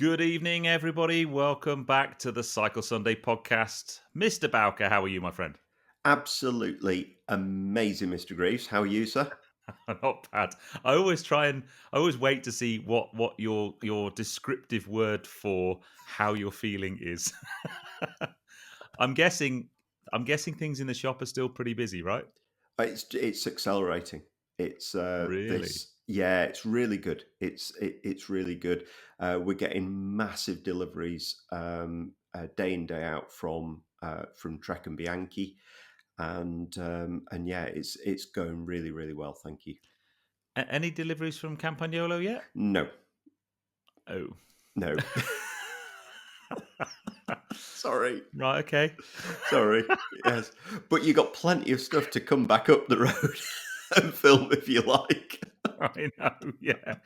Good evening, everybody. Welcome back to the Cycle Sunday podcast. Mr. Bowker, how are you, my friend? Absolutely amazing, Mr. Greaves. How are you, sir? Not bad. I always wait to see what your descriptive word for how you're feeling is. I'm guessing I'm guessing things in the shop are still pretty busy, right? It's accelerating. It's Really? it's really good. It's really good. We're getting massive deliveries day in day out from Trek and Bianchi, and yeah, it's going really well. Thank you. Any deliveries from Campagnolo yet? No, Oh. no, sorry, Right, okay. sorry. Yes, but you got plenty of stuff to come back up the road and film if you like. I know, yeah.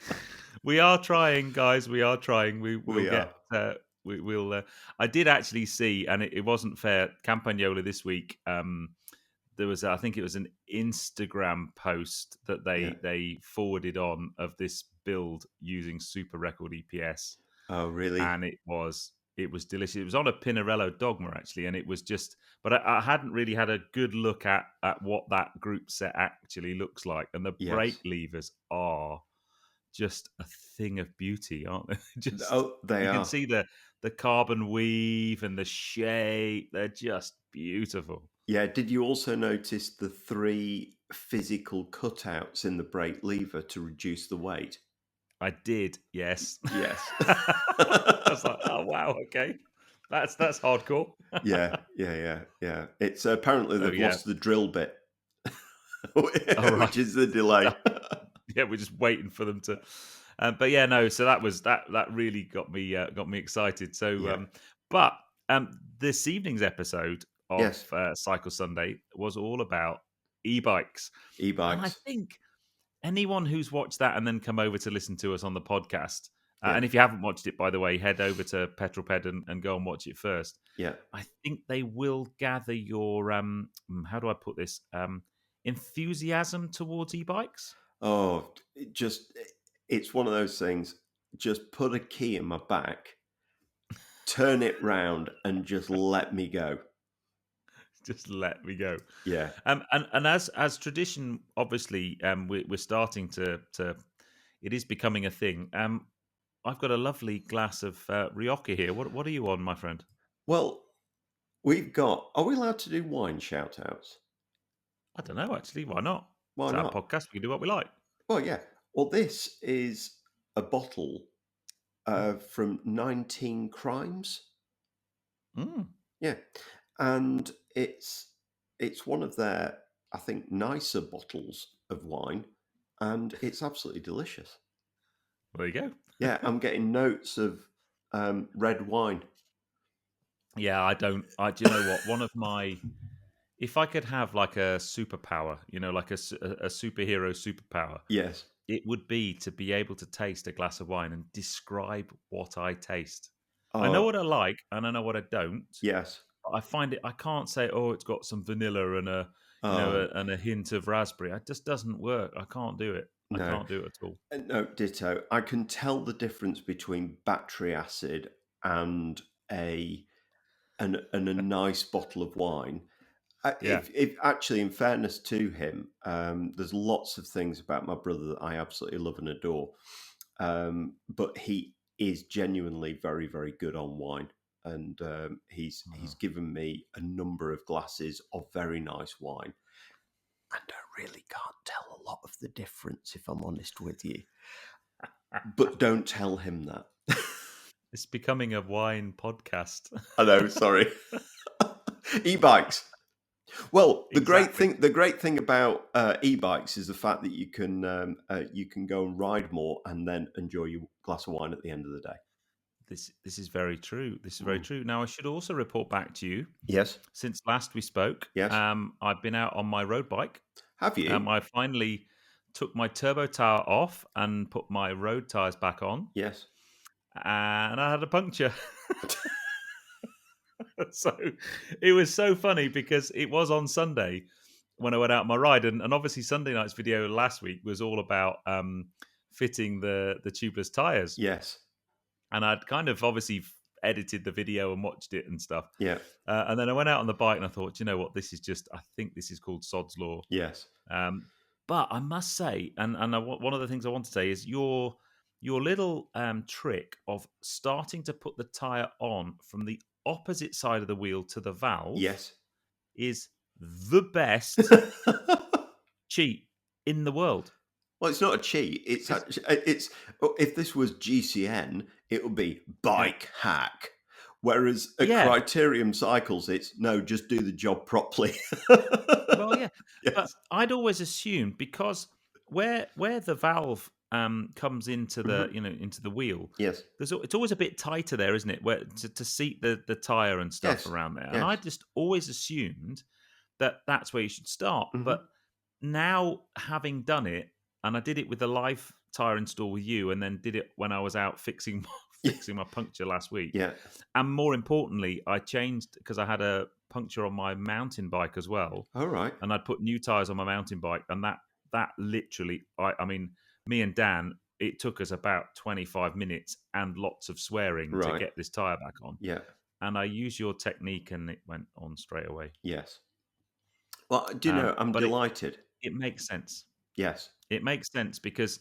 We are trying, guys. We are trying. We'll We get. are. We'll. I did actually see, and it wasn't fair. Campagnola this week. There was, I think, it was an Instagram post that Yeah. they forwarded on of this build using Super Record EPS, Oh, really? and it was delicious. It was on a Pinarello Dogma actually, and it was just. But I hadn't really had a good look at what that group set actually looks like, and the brake Yes. levers are just a thing of beauty, aren't they? Just Oh, they you can are. see the carbon weave and the shape. They're just beautiful. Yeah. Did you also notice the three physical cutouts in the brake lever to reduce the weight? I did, yes. Yes. I was like, oh wow, okay, that's hardcore. Yeah. It's apparently So they've yeah, lost the drill bit, all right. which is the delay. Yeah, we're just waiting for them to. But yeah, no. So that was that really got me excited. So, Yeah. but this evening's episode of Yes. Cycle Sunday was all about e-bikes, and I E-bikes. think anyone who's watched that and then come over to listen to us on the podcast, Yeah. and if you haven't watched it, by the way, head over to Petrolped and go and watch it first. Yeah. I think they will gather your how do I put this enthusiasm towards e-bikes. Oh, it's one of those things. Just put a key in my back, turn it round, and just let me go. Just let me go. Yeah. And as tradition, obviously, we're starting to. It is becoming a thing. I've got a lovely glass of Rioja here. What are you on, my friend? Well, we've got. Are we allowed to do wine shout outs? I don't know actually. Why not? Why It's our not? podcast. We can do what we like. Well, yeah. Well, this is a bottle from 19 Crimes. Mm. Yeah. And it's one of their, I think, nicer bottles of wine. And it's absolutely delicious. There you go. Yeah. I'm getting notes of red wine. Yeah, I don't. Do you know what? One of my, if I could have like a superpower, like a superhero superpower, Yes. it would be to be able to taste a glass of wine and describe what I taste. I know Oh, what I like and I know what I don't. yes. But I find it. I can't say, oh, it's got some vanilla and Oh, and a hint of raspberry. It just doesn't work. I can't do it. I no. can't do it at all. No, ditto. I can tell the difference between battery acid and a and a nice bottle of wine. Yeah. If actually, in fairness to him, there's lots of things about my brother that I absolutely love and adore. But he is genuinely very good on wine, and he's Oh. given me a number of glasses of very nice wine, and I really can't tell a lot of the difference if I'm honest with you. But don't tell him that. It's becoming a wine podcast. I know. Sorry. E-bikes. Well, Exactly. the great thing about e-bikes is the fact that you can go and ride more and then enjoy your glass of wine at the end of the day. This is very true. This is very Mm. true. Now I should also report back to you. Yes, Since last we spoke, yes. I've been out on my road bike. Have you? I finally took my turbo tire off and put my road tires back on, Yes. and I had a puncture. So it was so funny because it was on Sunday when I went out on my ride, and obviously Sunday night's video last week was all about fitting the tubeless tires. Yes. and I'd kind of obviously edited the video and watched it and stuff. Yeah. And then I went out on the bike and I thought, you know what, this is just, I think this is called Sod's Law. Yes. Um, but I must say, one of the things I want to say is your little trick of starting to put the tire on from the opposite side of the wheel to the valve Yes. is the best cheat in the world. Well, it's not a cheat. It's Because it's if this was GCN, it would be yeah, bike hack. Whereas at yeah, Criterium Cycles, it's no, just do the job properly. well, yeah, but Yes. I'd always assumed because where the valve comes into the Mhm. into the wheel, Yes. it's always a bit tighter there, isn't it? Where to seat the tire and stuff Yes. around there, and I Yes. just always assumed that that's where you should start. But Mhm. now having done it, and I did it with the live tire install with you, and then did it when I was out fixing Yeah. fixing my puncture last week. Yeah. And more importantly, I changed because I had a puncture on my mountain bike as well, All right. and I'd put new tires on my mountain bike, and that literally, I mean, me and Dan, it took us about 25 minutes and lots of swearing to Right. get this tire back on. Yeah. And I used your technique, and it went on straight away. Yes. Well, do you know, I'm But delighted. it makes sense. Yes. It makes sense because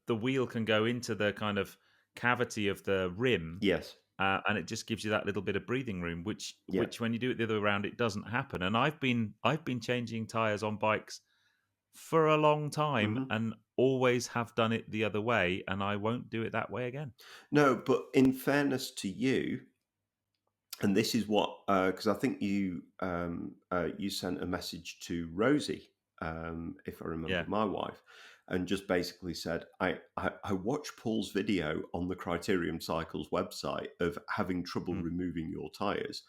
the wheel can go into the kind of cavity of the rim, Yes. and it just gives you that little bit of breathing room, Yeah. which when you do it the other way around, it doesn't happen. And I've been changing tires on bikes for a long time Mhm. and always have done it the other way, and I won't do it that way again. No, but in fairness to you, and this is what because I think you sent a message to Rosie, if I remember, Yeah. my wife, and just basically said, I watched Paul's video on the Criterium Cycles website of having trouble Mm. removing your tires,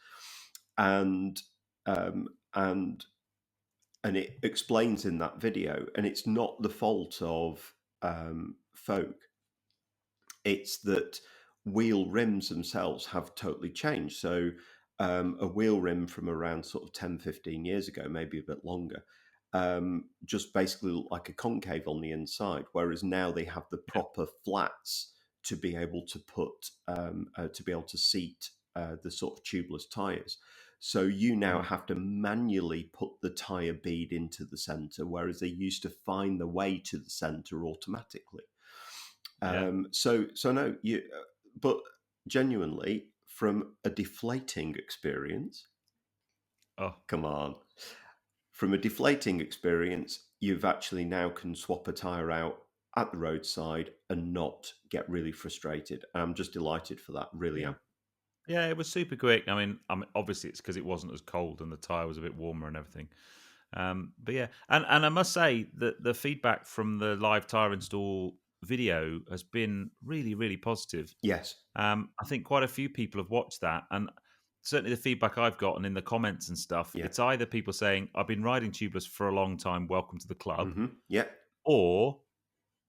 and um, and and it explains in that video, and it's not the fault of folk. It's that wheel rims themselves have totally changed. So a wheel rim from around sort of 10, 15 years ago, maybe a bit longer, just basically looked like a concave on the inside, whereas now they have the Yeah. proper flats to be able to put, to be able to seat the sort of tubeless tyres. So you now Mhm. have to manually put the tyre bead into the centre, whereas they used to find the way to the centre automatically. Yeah. So no, but genuinely, from a deflating experience, Oh, come on, from a deflating experience, you've actually now can swap a tire out at the roadside and not get really frustrated. I'm just delighted for that, really yeah. am. Yeah, it was super quick. I mean, obviously it's because it wasn't as cold and the tire was a bit warmer and everything. But yeah, and I must say that the feedback from the live tire install video has been really, really positive. Yes. I think quite a few people have watched that, and certainly the feedback I've gotten in the comments and stuff, Yeah. it's either people saying, "I've been riding tubeless for a long time, welcome to the club," Yeah. or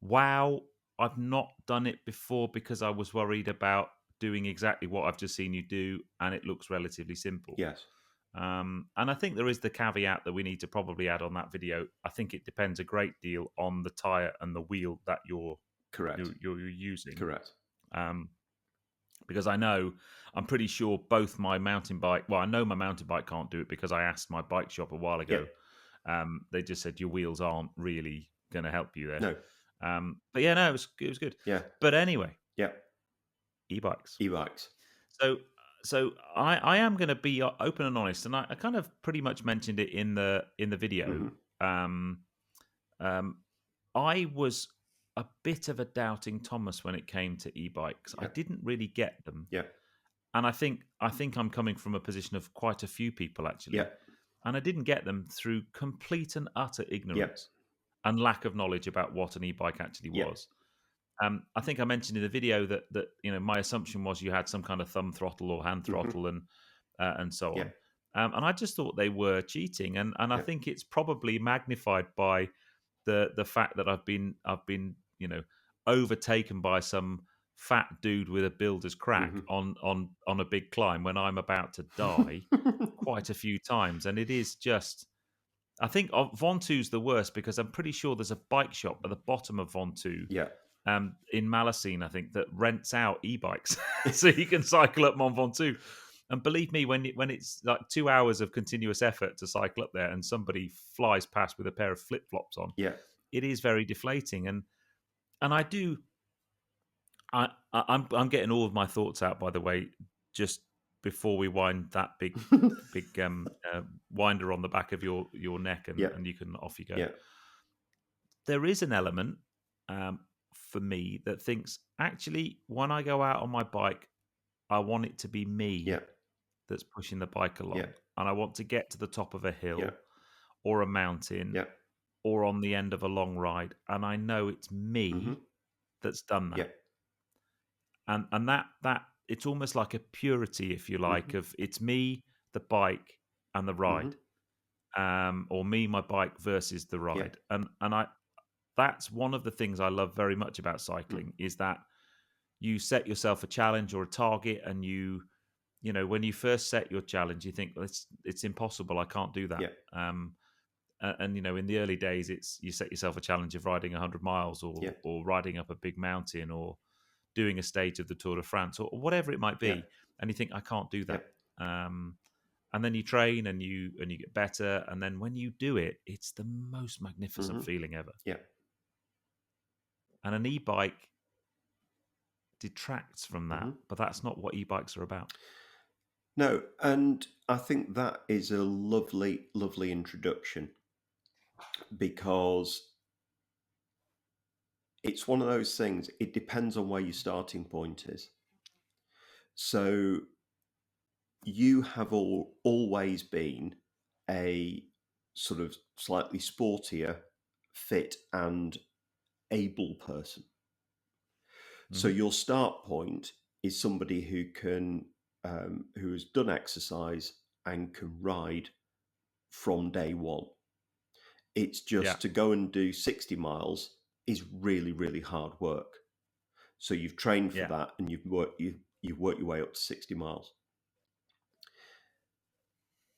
"Wow, I've not done it before because I was worried about doing exactly what I've just seen you do, and it looks relatively simple." Yes. And I think there is the caveat that we need to probably add on that video. I think it depends a great deal on the tire and the wheel that Correct. you're using. Correct. Um, because I'm pretty sure both my mountain bike. Well, I know my mountain bike can't do it because I asked my bike shop a while Yeah. ago. They just said your wheels aren't really going to help you there. No. But yeah, no, it was good. Yeah. But anyway, Yeah. e-bikes. E-bikes. So I am going to be open and honest, and I kind of pretty much mentioned it in the video. Hmm. Um, um, I was a bit of a doubting Thomas when it came to e-bikes. I Yeah. didn't really get them, Yeah. and I think I'm coming from a position of quite a few people Yeah. actually, and I didn't get them through complete and utter Yeah. ignorance and lack of knowledge about what an e-bike actually Yeah. was. I think I mentioned in the video that my assumption was you had some kind of thumb throttle or hand Hmm. throttle and so Yeah. on, and I just thought they were cheating, and I Yeah. think it's probably magnified by the fact that I've been overtaken by some fat dude with a builder's crack Hmm. on a big climb when I'm about to die quite a few times, and it is just. I think Vontu's the worst because I'm pretty sure there's a bike shop at the bottom of Vontu Yeah. in Malacine, I think, that rents out e-bikes so you can cycle up Mont Ventoux. And believe me, when it's like 2 hours of continuous effort to cycle up there, and somebody flies past with a pair of flip flops on, Yeah. it is very deflating. And I do. I'm getting all of my thoughts out, by the way, just before we wind that big winder on the back of your neck, Yeah. and you can off you go. Yeah. There is an element for me that thinks, actually, when I go out on my bike, I want it to be Yeah. me that's pushing the bike Yeah. along, and I want to get to the top of a Yeah. hill or a mountain Yeah. or on the end of a long ride, and I know it's Hmm. me that's done Yeah. that. And that it's almost like a purity, if you like, Hmm. of it's me, the bike, and the Hmm. ride, or me, my bike versus the Yeah. ride. And I that's one of the things I love very much about Mm. cycling, is that you set yourself a challenge or a target, and when you first set your challenge, you think, well, it's impossible, I can't do that. Yeah. And in the early days, it's you set yourself a challenge of riding 100 miles, Yeah. or riding up a big mountain, or doing a stage of the Tour de France, or whatever it might Yeah. be, and you think, I can't do Yeah. that. And then you train, and you get better, and then when you do it, it's the most magnificent Hmm. feeling ever. Yeah. And an e-bike detracts from that, Hmm. but that's not what e-bikes are about. No, and I think that is a lovely, lovely introduction, because it's one of those things, it depends on where your starting point is. So you have always been a sort of slightly sportier, fit, and able person. So Hmm. your start point is somebody who has done exercise and can ride from day one. It's Yeah, just to go and do 60 miles is really, really hard work. So you've trained for yeah. that, and you've worked your way up to 60 miles.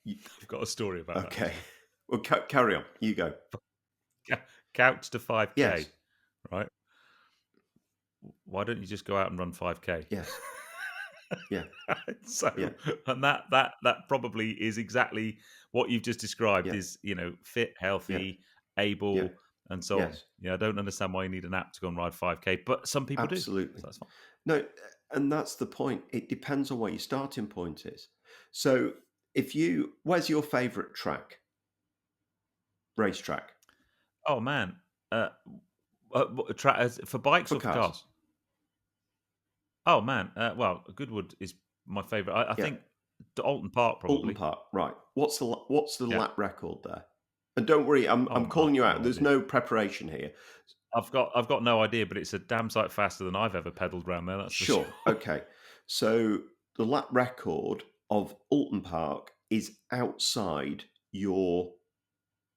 You, I've got a story about that, okay. actually. Well, carry on. You go. Couch to 5K, Yes. right? Why don't you just go out and run 5K? Yes. Yeah. So, Yeah. and that probably is exactly what you've just described, Yeah. is fit, Yeah. healthy, Yeah. able, and so on. Yes. Yeah, I don't understand why you need an app to go and ride 5K, but some people do, Absolutely. so that's fine. No, and that's the point. It depends on what your starting point is. So where's your favourite track? Racetrack? Oh man, uh, for bikes For or for cars? cars? Oh man, well, Goodwood is my favourite. I Yeah. think Alton Park Alton probably. Park. Right. What's the Yeah, lap record there? And don't worry, I'm oh, I've calling you got out. no There's idea. no preparation here. I've got no idea, but it's a damn sight faster than I've ever pedalled around there. That's for sure. Sure. Okay. So the lap record of Alton Park is outside your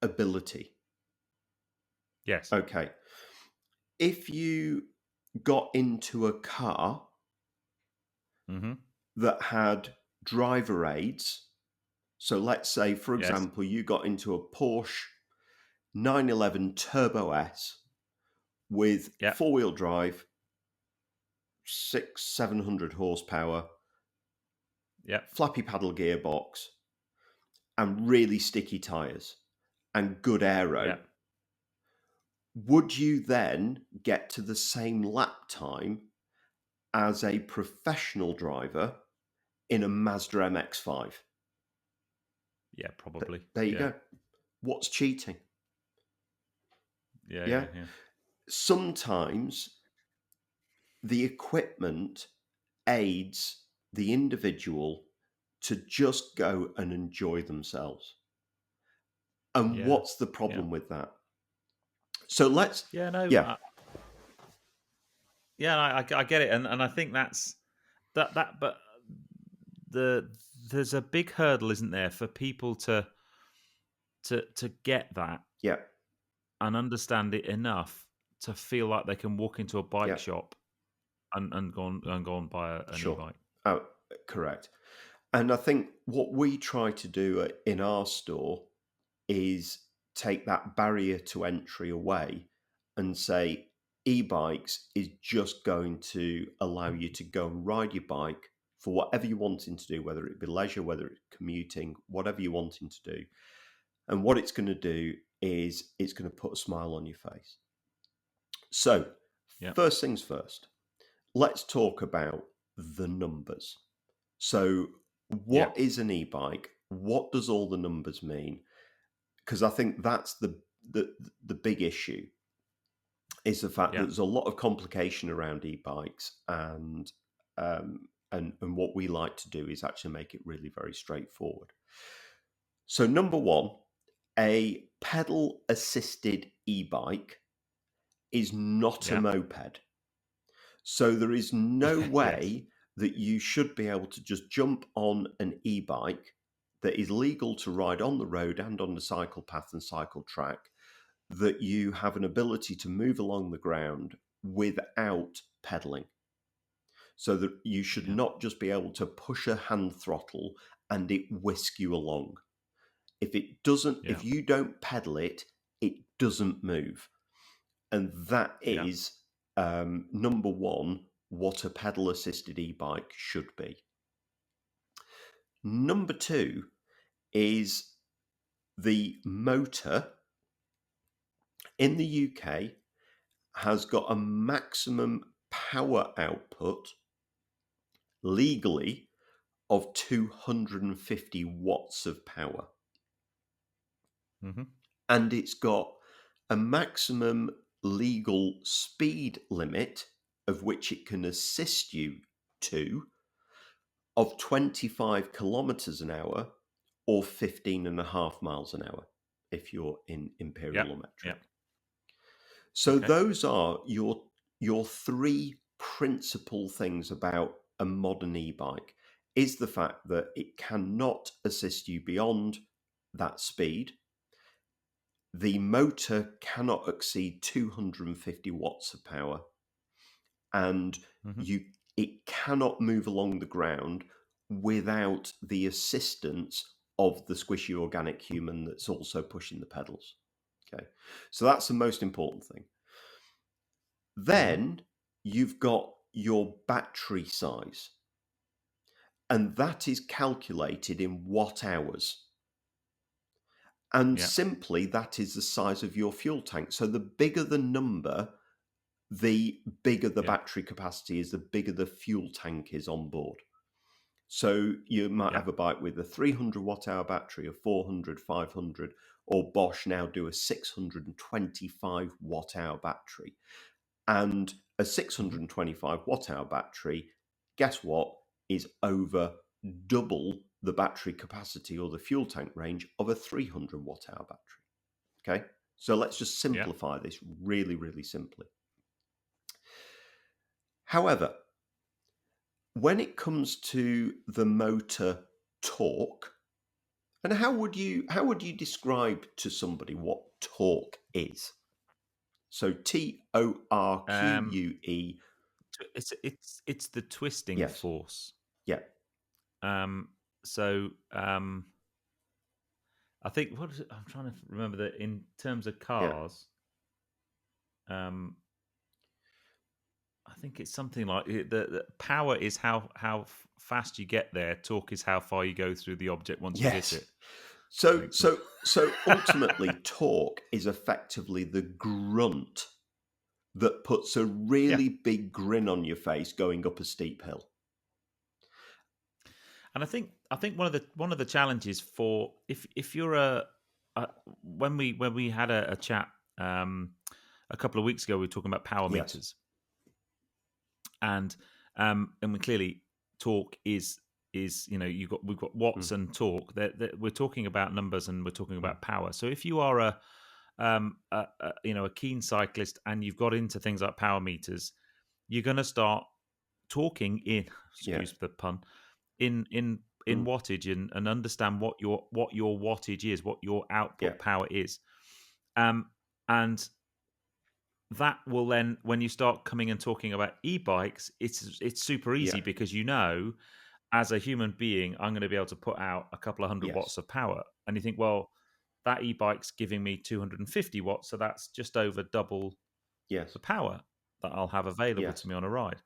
ability. Yes. Okay. If you got into a car Hmm. that had driver aids, so let's say, for Yes. example, you got into a Porsche 911 Turbo S with Yeah. four-wheel drive, 700 horsepower, Yeah. flappy paddle gearbox, and really sticky tires and good aero, Yeah. would you then get to the same lap time as a professional driver in a Mazda MX-5? Yeah. Probably. There you Yeah. go. What's cheating? Yeah. Yeah. Yeah. Yeah. Sometimes the equipment aids the individual to just go and enjoy themselves. And Yeah. what's the Yeah. problem with that? So Yeah. No. yeah, Yeah. I get it, and I think that's that. But the there's a big hurdle, isn't there, for people to get that yeah, and understand it enough to feel like they can walk into a bike yeah, shop and go and buy an sure. e-bike. Oh, correct. And I think what we try to do in our store is take that barrier to entry away and say, e-bikes is just going to allow you to go and ride your bike for whatever you're wanting to do, whether it be leisure, whether it's commuting, whatever you're wanting to do. And what it's going to do is it's going to put a smile on your face. So, Yeah. first things first, let's talk about the numbers. So, Yeah. what is an e-bike? What does all the numbers mean? Because I think that's the big issue, is the fact that Yeah. there's a lot of complication around e-bikes, and what we like to do is actually make it really very straightforward. So, number one, a pedal assisted e-bike is not a Yeah. moped. So there is no Yes. way that you should be able to just jump on an e-bike that is legal to ride on the road and on the cycle path and cycle track, that you have an ability to move along the ground without pedaling. So that you should Yeah. not just be able to push a hand throttle and it whisk you along. If it doesn't, Yeah. if you don't pedal it, it doesn't move. And that Yeah. is, number one, what a pedal assisted e bike should be. Number two is the motor in the UK has got a maximum power output legally of 250 watts of power. Hmm. And it's got a maximum legal speed limit of which it can assist you to of 25 kilometers an hour or 15 and a half miles an hour if you're in Yeah. imperial or Yeah. metric. So Okay. those are your three principal things about a modern e-bike, is the fact that it cannot assist you beyond that speed. The motor cannot exceed 250 watts of power, and Hmm. you it cannot move along the ground without the assistance of the squishy organic human that's also pushing the pedals. Okay, so that's the most important thing. Hmm. Then you've got your battery size, and that is calculated in watt hours. And Yeah. simply, that is the size of your fuel tank. So the bigger the number, the bigger the Yeah. battery capacity is, the bigger the fuel tank is on board. So you might Yeah. have a bike with a 300 watt hour battery, a 400, 500, or Bosch now do a 625 watt hour battery. And a Hmm. 625 watt hour battery, guess what, is over double the battery capacity or the fuel tank range of a 300 watt hour battery. Okay, so let's just Yeah. simplify this really, really simply. However, when it comes to the motor torque, and how would you describe to somebody what torque is? So Um, TORQUE. it's the twisting Yes. force. Yeah. Um, so I think what is it? I'm trying to remember that in terms of Yeah. cars. Um, I think it's something like the power is how fast you get there. Torque is how far you go through the object once you hit Yes. it. So Makes sense. so so ultimately torque is effectively the grunt that puts a Yeah, really big grin on your face going up a steep hill. and I think one of the challenges for if you're a when we had a chat um, a couple of weeks ago, we were talking about power Yes. meters, and we clearly torque is we've got Mm. watts and torque. We're talking about numbers and we're talking Mm. about power. So if you are a keen cyclist and you've got into things like power meters, you're going to start talking in Yeah. excuse the pun in Mm. wattage and understand what your wattage is, what your Yeah. output power is, um, and that will then when you start coming and talking about e-bikes, it's super Yeah. easy because as a human being, I'm going to be able to put out a couple of hundred Yes. watts of power. And you think, well, that e-bike's giving me 250 watts, so that's just over double Yes. the power. that I'll have available to Yes. me on a ride.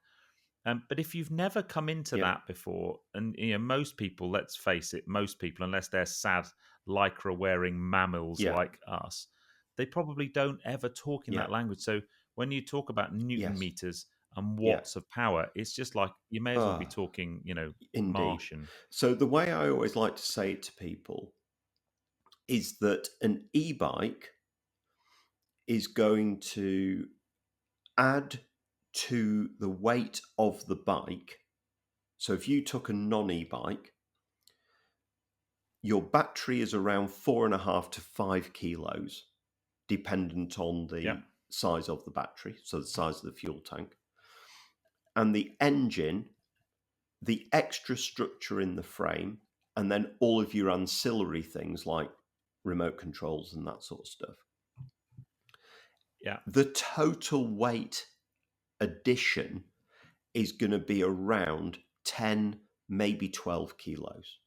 But if you've never come into Yeah. that before, and most people, let's face it, most people, unless they're sad lycra wearing mammals Yeah. like us, they probably don't ever talk in Yeah. that language. So when you talk about Newton Yes. meters and Yeah. watts of power, it's just like you may as well be Ah, talking, indeed. Martian. So the way I always like to say it to people is that an e-bike is going to add to the weight of the bike. So if you took a non-e-bike, your battery is around 4.5 to 5 kilos, dependent on Yeah, the size of the battery, so the size of the fuel tank. And the engine, the extra structure in the frame, and then all of your ancillary things like remote controls and that sort of stuff. yeah, The total weight addition is going to be around 10, maybe 12 kilos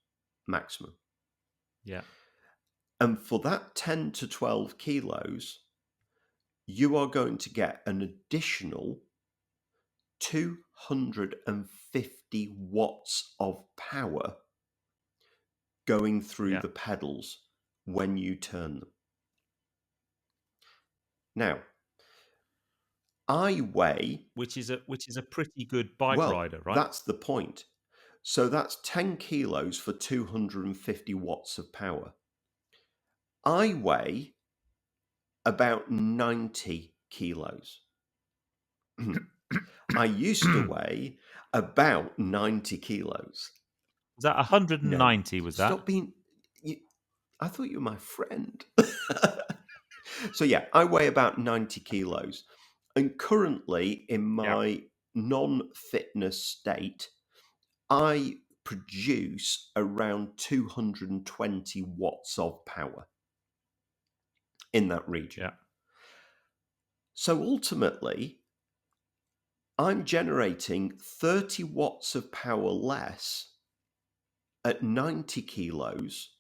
maximum. yeah, And for that 10 to 12 kilos, you are going to get an additional 250 watts of power going through yeah. the pedals when you turn them. Now, I weigh, Which is a pretty good bike well, rider, right? that's the point. So that's 10 kilos for 250 watts of power. I weigh about 90 kilos. I used to Was weigh about 90 kilos. that No, 190? Was that? stop being. You, I thought you were my friend. So, yeah, I weigh about 90 kilos. And currently, in Yeah, my non fitness state, I produce around 220 watts of power in that region. yeah. So, ultimately, I'm generating 30 watts of power less at 90 kilos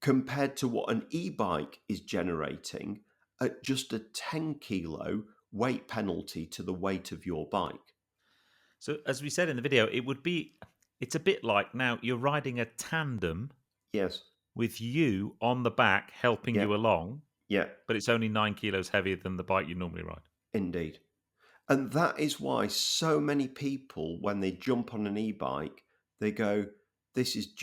compared to what an e-bike is generating at just a 10 kilo weight penalty to the weight of your bike. So as we said in the video, it's a bit like now you're riding a tandem Yes. with you on the back helping Yeah. you along, Yeah. but it's only 9 kilos heavier than the bike you normally ride. Indeed. And that is why so many people, when they jump on an e-bike, they go, this is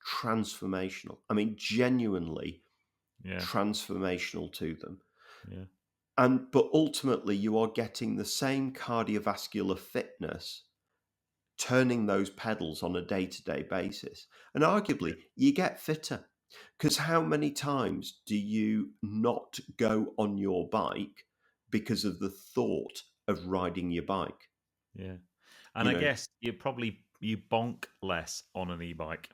transformational. I mean, genuinely Yeah, transformational to them. yeah, But ultimately you are getting the same cardiovascular fitness turning those pedals on a day-to-day basis. And yeah, arguably you get fitter, because how many times do you not go on your bike because of the thought of riding your bike? yeah. And You I know, guess you bonk less on an e-bike.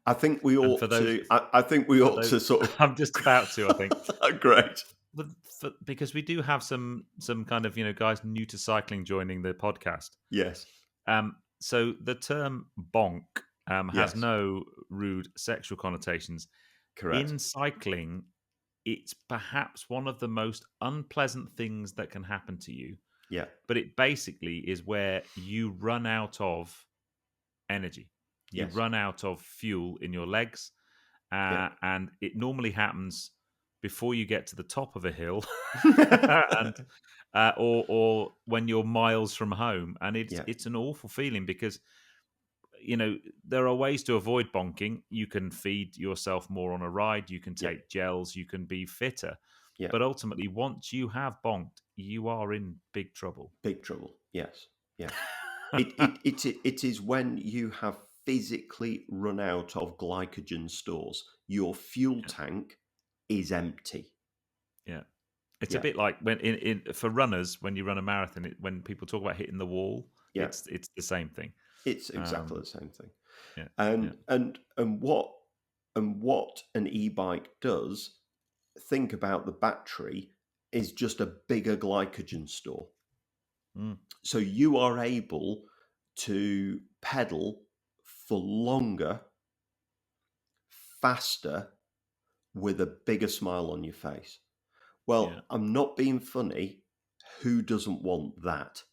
I think we And for ought those to. I think we for ought those, to sort I'm just about to, I think, of. Great. because we do have some kind of guys new to cycling joining the podcast. Yes. So the term bonk has Yes. no rude sexual connotations. Correct. In cycling, it's perhaps one of the most unpleasant things that can happen to you, Yeah. but it basically is where you run out of energy. You Yes. run out of fuel in your legs, Yeah. and it normally happens before you get to the top of a hill, and or when you're miles from home, and it's Yeah. it's an awful feeling because there are ways to avoid bonking. You can feed yourself more on a ride, you can Yeah. take gels, you can be fitter, Yeah. but ultimately once you have bonked, you are in big trouble. Big trouble. Yes. Yeah. It is when you have physically run out of glycogen stores. Your fuel Yeah, tank is empty. yeah. It's a Yeah. bit like when for runners, when you run a marathon, when people talk about hitting the wall, Yeah. it's the same thing. It's exactly um the same thing. yeah, yeah, And what an e-bike does, think about the battery, is just a bigger glycogen store. mm, So you are able to pedal for longer, faster, with a bigger smile on your face. yeah, Well, I'm not being funny. Who doesn't want that?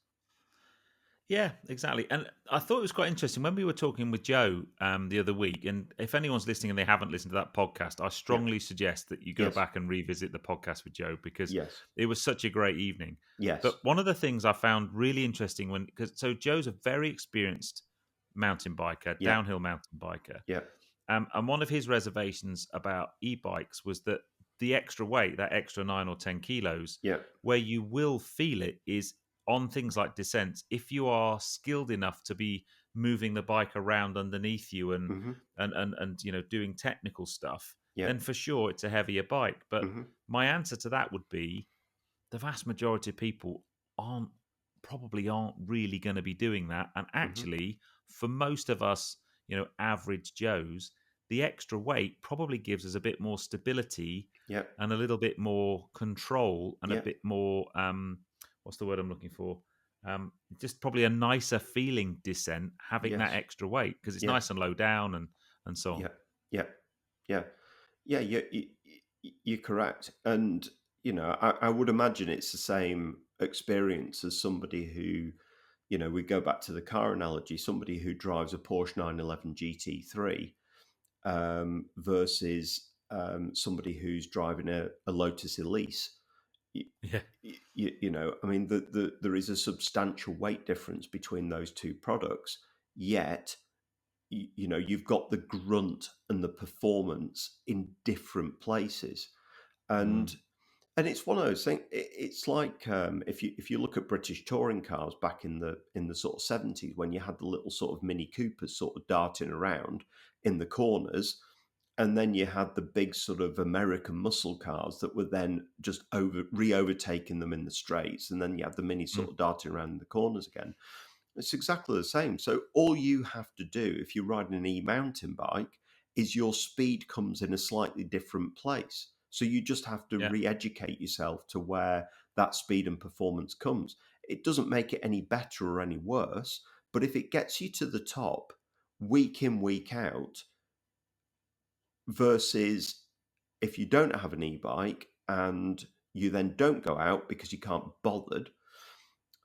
Yeah, exactly. And I thought it was quite interesting when we were talking with Joe the other week. And if anyone's listening and they haven't listened to that podcast, I Yeah. strongly suggest that you go Yes. back and revisit the podcast with Joe because Yes. it was such a great evening. Yes. But one of the things I found really interesting because so Joe's a very experienced mountain biker, Yeah. downhill mountain biker. Yeah. And one of his reservations about e-bikes was that the extra weight, that extra 9 or 10 kilos, Yeah. where you will feel it is on things like descents. If you are skilled enough to be moving the bike around underneath you and Hmm. doing technical stuff, Yeah. then for sure it's a heavier bike. But Hmm. my answer to that would be the vast majority of people aren't aren't really going to be doing that. And Hmm. actually, for most of us, average Joes, the extra weight probably gives us a bit more stability Yeah. and a little bit more control and a Yeah. bit more what's the word I'm looking for? Just probably a nicer feeling descent having that Yes. extra weight because it's nice Yes. and low down and so on. Yeah. Yeah. Yeah. Yeah. You're correct. And, I would imagine it's the same experience as somebody who, we go back to the car analogy, somebody who drives a Porsche 911 GT3 versus somebody who's driving a Lotus Elise. You, Yeah, I mean, there is a substantial weight difference between those two products, yet you've got the grunt and the performance in different places, mm, and it's one of those things. It's like if you look at British touring cars back in the sort of 70s, when you had the little sort of Mini Coopers sort of darting around in the corners, and then you had the big sort of American muscle cars that were then just overtaking them in the straights, and then you had the Mini mm, sort of darting around in the corners again. It's exactly the same. So all you have to do if you're riding an e-mountain bike is your speed comes in a slightly different place. So you just have to yeah, re-educate yourself to where that speed and performance comes. It doesn't make it any better or any worse, but if it gets you to the top week in, week out, versus if you don't have an e-bike and you then don't go out because you can't be bothered,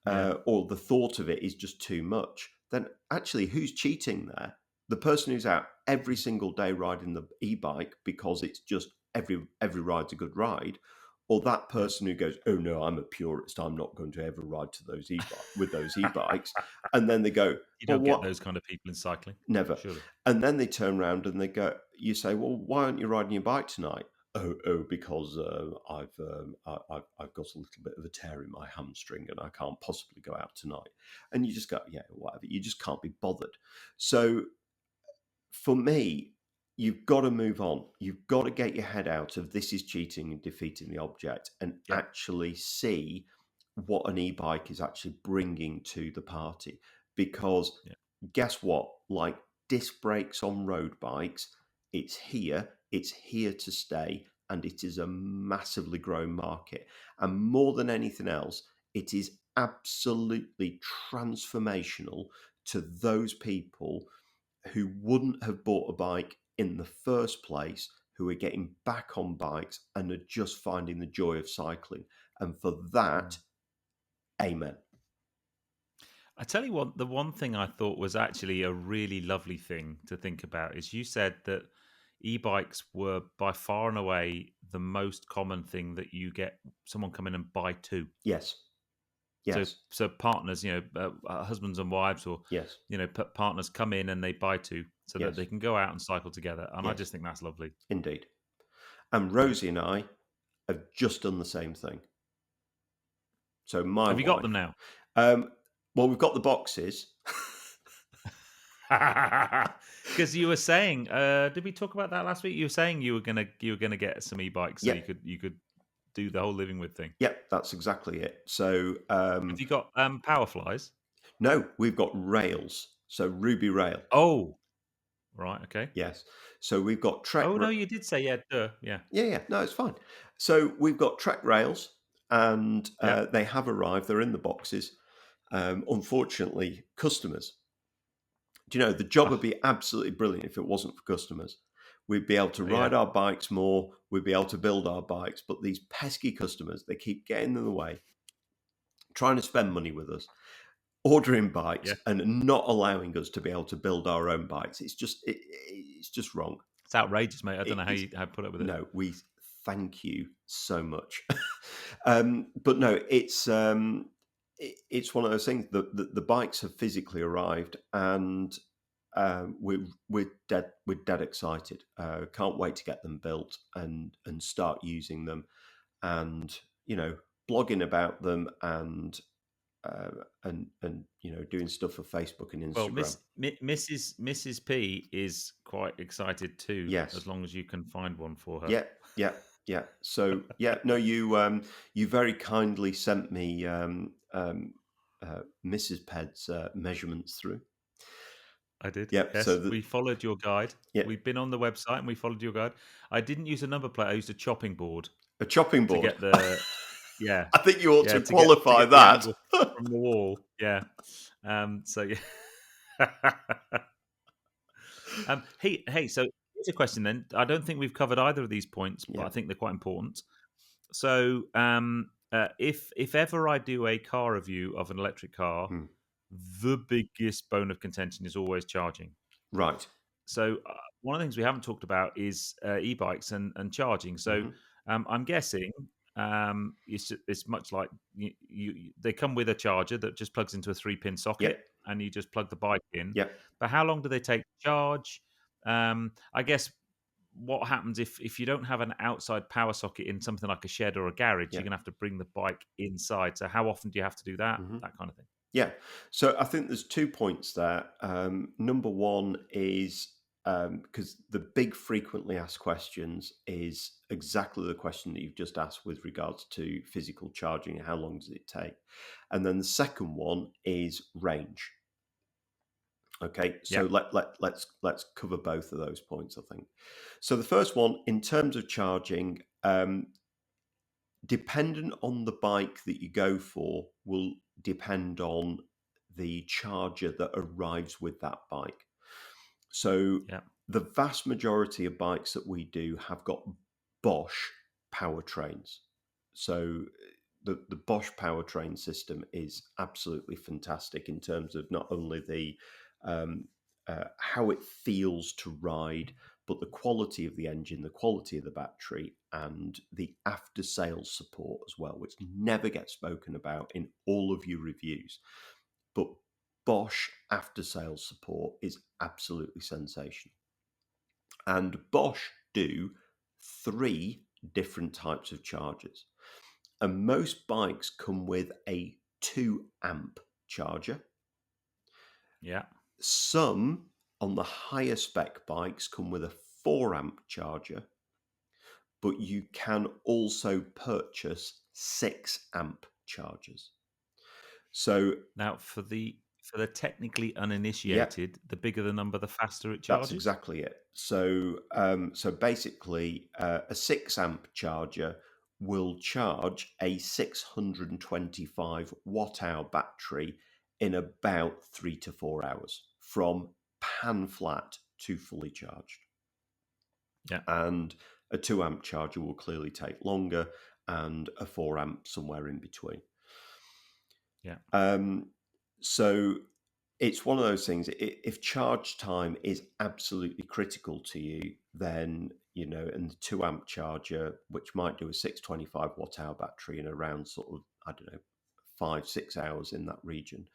yeah, or the thought of it is just too much, then actually who's cheating there? The person who's out every single day riding the e-bike because it's just every ride's a good ride, or that yeah. person who goes, oh no, I'm a purist, I'm not going to ever ride to with those e-bikes, and then they go, You well, don't get what? those kind of people in cycling, Never. surely. And then they turn around and they go, you say, well, why aren't you riding your bike tonight? Oh, because I've got a little bit of a tear in my hamstring and I can't possibly go out tonight. And you just go, yeah, whatever. You just can't be bothered. So for me, you've got to move on. You've got to get your head out of this is cheating and defeating the object and Yeah, actually see what an e-bike is actually bringing to the party. Because yeah. guess what? Like disc brakes on road bikes, it's here to stay, and it is a massively growing market. And more than anything else, it is absolutely transformational to those people who wouldn't have bought a bike in the first place, who are getting back on bikes and are just finding the joy of cycling. And for that, Mm. amen. I tell you what, the one thing I thought was actually a really lovely thing to think about is you said that e-bikes were by far and away the most common thing that you get someone come in and buy two. Yes, So, yes, so partners, husbands and wives, or yes, partners come in and they buy two so that yes, they can go out and cycle together. And I yes, just think that's lovely. indeed. And Yeah. Rosie and I have just done the same thing. So my Have you got them wife, now? um, well, we've got the boxes. Because you were saying, did we talk about that last week? You were saying you were gonna get some e-bikes so Yep, you could do the whole living with thing. yep, that's exactly it. So Have you got power flies? no, we've got rails. So Ruby Rail, Oh, right, okay. yes. So we've got Trek. Oh no, you did say yeah, duh, yeah, Yeah, yeah, no, it's fine. So we've got Trek rails, and yeah. they have arrived. They're in the boxes. Unfortunately, customers. Do you know the job would Oh, be absolutely brilliant if it wasn't for customers. We'd be able to yeah. ride our bikes more. We'd be able to build our bikes, but these pesky customers, they keep getting in the way. trying to spend money with us, ordering bikes Yeah, and not allowing us to be able to build our own bikes. It's just wrong. it's outrageous, mate. I don't It know how is. you how to put up with it. No, we thank you so much. But no, it's one of those things. The bikes have physically arrived, and we're dead excited. Can't wait to get them built and start using them, and blogging about them, uh, and doing stuff for Facebook and Well, Instagram. Mrs. P is quite excited too, Yes. as long as you can find one for her. Yeah, yeah, yeah. So yeah, no, you very kindly sent me Mrs. Ped's measurements through. I did. Yep. So Yes, we followed your guide. yeah, We've been on the website and we followed your guide. I didn't use a number plate. I used a chopping board a chopping to board. get the yeah I think you ought yeah to to qualify get the that. angle from the wall. Yeah. So yeah. Hey. So here's a question then. I don't think we've covered either of these points, but Yeah. I think they're quite important. So, if ever I do a car review of an electric car, Hmm. the biggest bone of contention is always charging. Right. So, one of the things we haven't talked about is e-bikes and charging. So, Hmm. I'm guessing it's much like they come with a charger that just plugs into a 3-pin socket, Yep. and you just plug the bike in. Yep. But how long do they take to charge? I guess what happens if you don't have an outside power socket in something like a shed or a garage, you're Yep. gonna have to bring the bike inside. So how often do you have to do that? Hmm. That kind of thing. Yeah. So I think there's 2 points there. Number one is because the big frequently asked questions is exactly the question that you've just asked with regards to physical charging and how long does it take. And then the second one is range. Okay, so Yeah, let's cover both of those points, I think. So the first one, in terms of charging, dependent on the bike that you go for, will depend on the charger that arrives with that bike. So yeah, the vast majority of bikes that we do have got Bosch powertrains. So the Bosch powertrain system is absolutely fantastic in terms of not only the um, how it feels to ride, but the quality of the engine, the quality of the battery, and the after sales support as well, which never gets spoken about in all of your reviews. But Bosch after sales support is absolutely sensational. And Bosch do 3 different types of chargers. And most bikes come with a 2 amp charger. yeah. Some on the higher spec bikes come with a 4 amp charger, but you can also purchase 6 amp chargers. So, Now for the technically yeah, uninitiated, the bigger the number, the faster it that's charges. exactly it. So basically, a 6 amp charger will charge a 625 watt hour battery in about 3 to 4 hours from pan flat to fully charged. Yeah, And a 2 amp charger will clearly take longer, and a 4 amp somewhere in between. yeah, Um, so it's one of those things. If charge time is absolutely critical to you, then and the 2 amp charger, which might do a 625 watt hour battery in around sort of, I don't know, 5-6 hours in that region.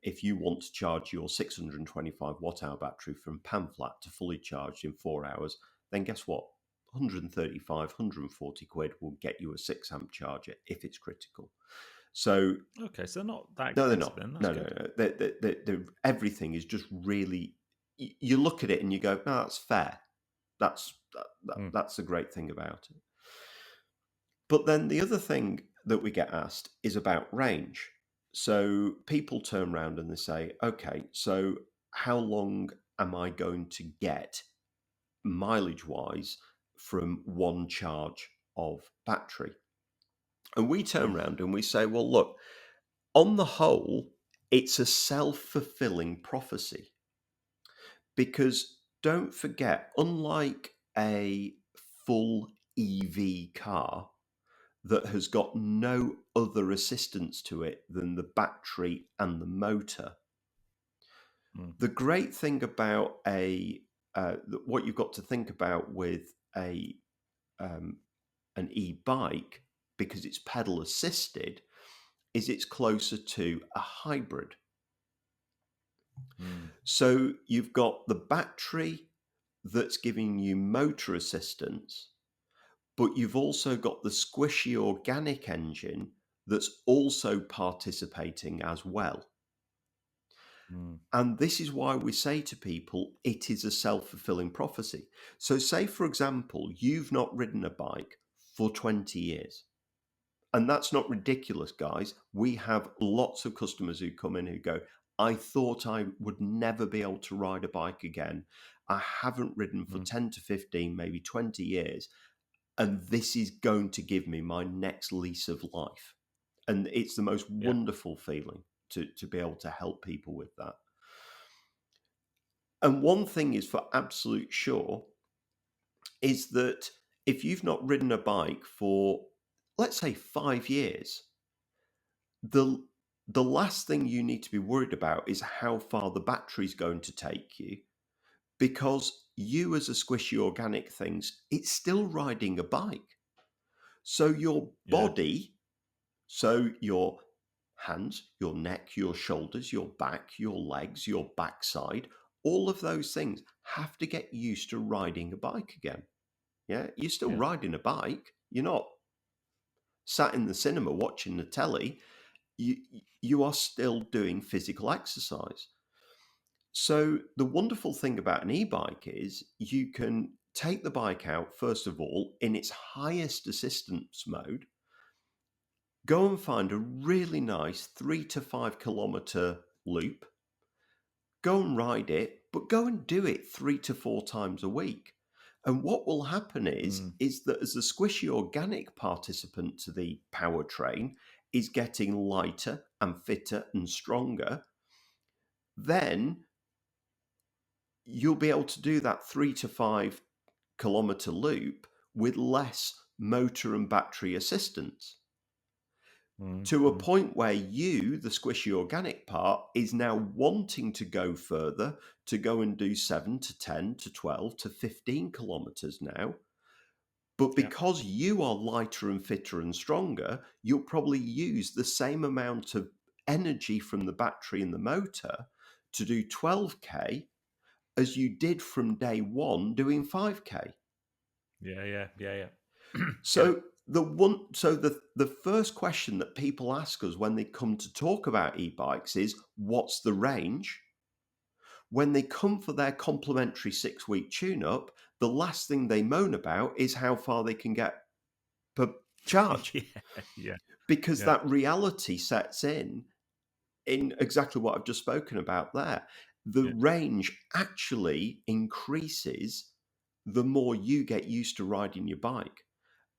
If you want to charge your 625 watt hour battery from pan flat to fully charged in 4 hours, then guess what? 135, 140 quid will get you a 6 amp charger if it's critical. So okay. So not that no, they're expensive not. then. That's No, no, good. no. Everything is just really. You look at it and you go, "No, that's fair. Mm. That's the great thing about it." But then the other thing that we get asked is about range. So people turn around and they say, "Okay, so how long am I going to get mileage wise from one charge of battery?" And we turn Mm. around and we say, "Well, look, on the whole, it's a self fulfilling prophecy because don't forget, unlike a full EV car, that has got no other assistance to it than the battery and the motor. Mm. The great thing about what you've got to think about with um, an e-bike, because it's pedal assisted, is it's closer to a hybrid. Mm. So you've got the battery that's giving you motor assistance, but you've also got the squishy organic engine that's also participating as well. Mm. And this is why we say to people, it is a self fulfilling prophecy. So, say, for example, you've not ridden a bike for 20 years. And that's not ridiculous, guys. We have lots of customers who come in who go, I thought I would never be able to ride a bike again. I haven't ridden for Mm. 10 to 15, maybe 20 years. And this is going to give me my next lease of life. And it's the most Yeah. wonderful feeling to be able to help people with that. And one thing is for absolute sure is that if you've not ridden a bike for, let's say, 5 years, the the last thing you need to be worried about is how far the battery's going to take you, because you as a squishy organic things, it's still riding a bike. So your Yeah. body, so your hands, your neck, your shoulders, your back, your legs, your backside, all of those things have to get used to riding a bike again. Yeah, you're still Yeah. riding a bike. You're not sat in the cinema watching the telly. You are still doing physical exercise. So the wonderful thing about an e-bike is you can take the bike out first of all in its highest assistance mode. Go and find a really nice 3 to 5 kilometer loop. Go and ride it, but go and do it 3 to 4 times a week. And what will happen Mm. is that as the squishy organic participant to the powertrain is getting lighter and fitter and stronger, then you'll be able to do that 3 to 5 kilometer loop with less motor and battery assistance, Mm. to a Mm. point where you, the squishy organic part, is now wanting to go further, to go and do 7 to 10 to 12 to 15 kilometers now. But Yeah. because you are lighter and fitter and stronger, you'll probably use the same amount of energy from the battery and the motor to do 12K as you did from day one doing 5K. Yeah. Yeah. Yeah. Yeah. Yeah. So the first question that people ask us when they come to talk about e-bikes is, what's the range? When they come for their complimentary 6-week tune-up, the last thing they moan about is how far they can get per charge, Yeah. Yeah. because Yeah. that reality sets in exactly what I've just spoken about there. The Yeah. range actually increases the more you get used to riding your bike.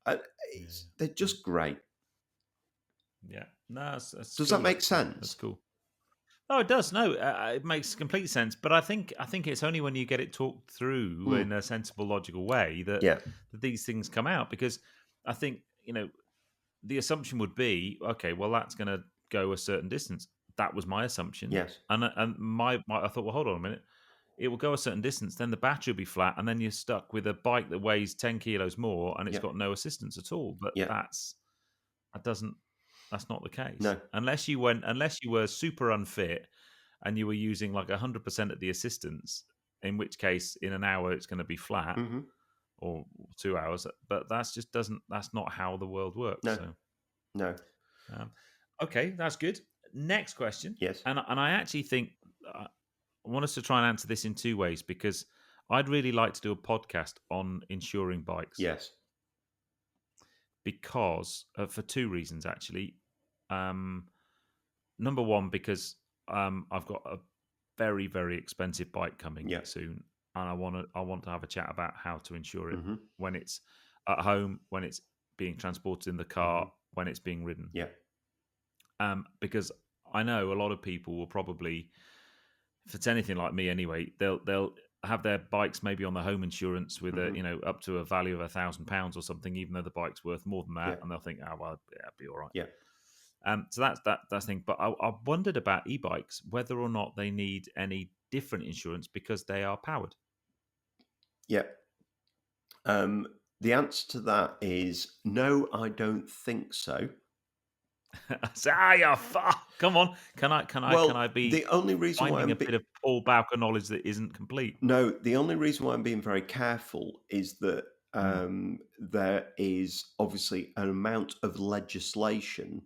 Uh, Yeah. they're Yeah. just great. Yeah. No, that's Does that cool. make Actually, that's sense? cool. Oh, it does. No, it makes complete sense. But I think it's only when you get it talked through Mm. in a sensible, logical way that Yeah, these things come out. Because I think the assumption would be, okay, well, that's going to go a certain distance. That was my assumption, yes, and my I thought, well, hold on a minute. It will go a certain distance, then the battery will be flat, and then you're stuck with a bike that weighs 10 kilos more, and it's yeah, got no assistance at all. But yeah. that doesn't that's not the case No. unless you were super unfit and you were using like 100% of the assistance, in which case in an hour it's going to be flat Hmm. or 2 hours. But that's not how the world works. No, So no. um, okay, that's good. Next question, Yes, and I actually think I want us to try and answer this in two ways, because I'd really like to do a podcast on insuring bikes, yes, because for two reasons actually. Um, Number one, because I've got a very, very expensive bike coming yeah. soon, and I want to have a chat about how to insure it Hmm. when it's at home, when it's being transported in the Hmm. car, when it's being ridden. Yeah, Because I know a lot of people will probably, if it's anything like me anyway, they'll have their bikes maybe on the home insurance with a Hmm. up to a value of £1,000 or something, even though the bike's worth more than that, Yeah, and they'll think, oh well, yeah, it'll be all right. yeah, So that's the thing. But I wondered about e-bikes, whether or not they need any different insurance because they are powered. yeah. Um, the answer to that is no, I don't think so. Say, yeah, come on. Can I Well, be the only reason why finding a bit of Paul Bowker knowledge that isn't complete? no, the only reason why I'm being very careful is that Mm, there is obviously an amount of legislation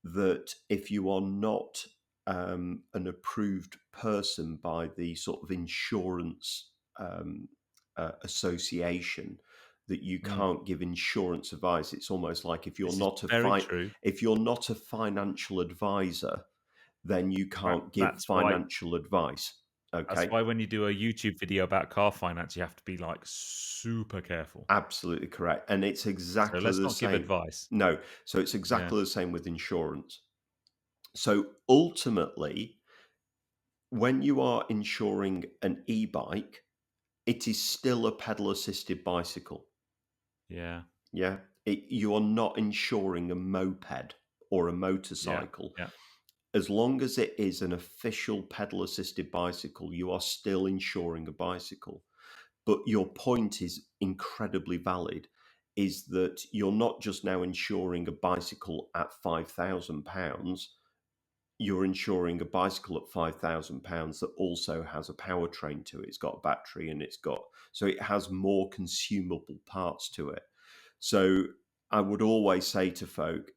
that if you are not an approved person by the sort of insurance um, association, that you mm. can't give insurance advice. It's almost like This is very true. if you're not a financial advisor, then you Right. can't give financial advice. That's Okay, why when you do a YouTube video about car finance, you have to be like super careful. absolutely correct, and it's So exactly let's the not give same. advice. No, so it's Yeah, exactly the same with insurance. So ultimately, when you are insuring an e-bike, it is still a pedal assisted bicycle. yeah, Yeah. You are not insuring a moped or a yeah, motorcycle. yeah, As long as it is an official pedal assisted bicycle, you are still insuring a bicycle. But your point is incredibly valid, is that you're not just now insuring a bicycle at £5,000, you're insuring a bicycle at £5,000 that also has a powertrain to it. It's got a battery and so it has more consumable parts to it. So I would always say to folk,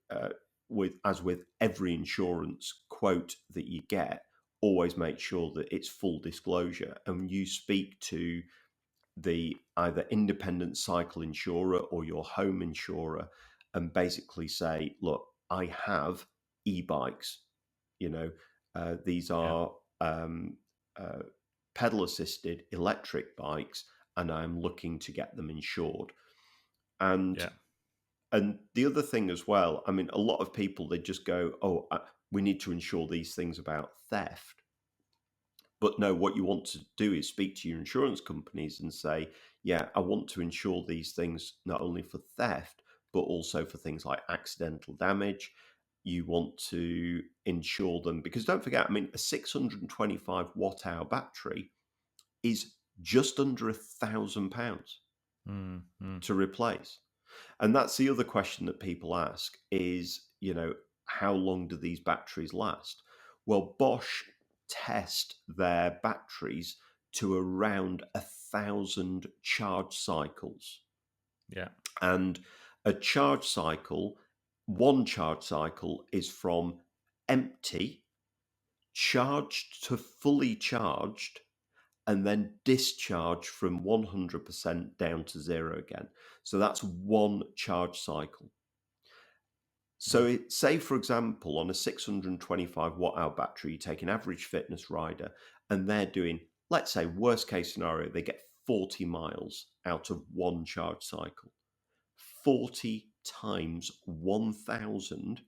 as with every insurance quote that you get, always make sure that it's full disclosure. And when you speak to the either independent cycle insurer or your home insurer and basically say, look, I have e-bikes, you know, these yeah, are um, uh, pedal assisted electric bikes and I'm looking to get them insured. And yeah, the other thing as well, I mean, a lot of people, they just go, oh, we need to insure these things about theft. But no, what you want to do is speak to your insurance companies and say, yeah, I want to insure these things not only for theft, but also for things like accidental damage. You want to insure them because don't forget, I mean, a 625 watt hour battery is just under £1,000 mm, mm, to replace. And that's the other question that people ask is, how long do these batteries last? Well, Bosch test their batteries to around 1,000 charge cycles. yeah, And one charge cycle is from empty, charged to fully charged, and then discharge from 100% down to zero again. So that's one charge cycle. So, mm, say for example, on a 625 watt hour battery, you take an average fitness rider and they're doing, let's say, worst case scenario, they get 40 miles out of one charge cycle. 40 times 1,000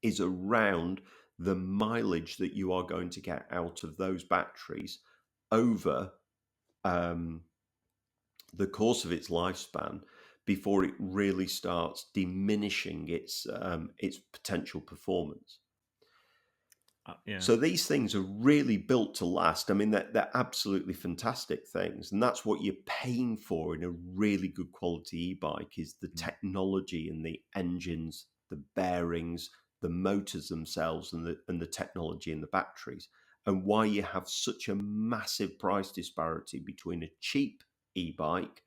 is around the mileage that you are going to get out of those batteries over um, the course of its lifespan before it really starts diminishing its potential performance. yeah, So these things are really built to last. I mean, they're absolutely fantastic things, and that's what you're paying for in a really good quality e-bike is the mm, technology and the engines, the bearings, the motors themselves, and the technology in the batteries, and why you have such a massive price disparity between a cheap e-bike,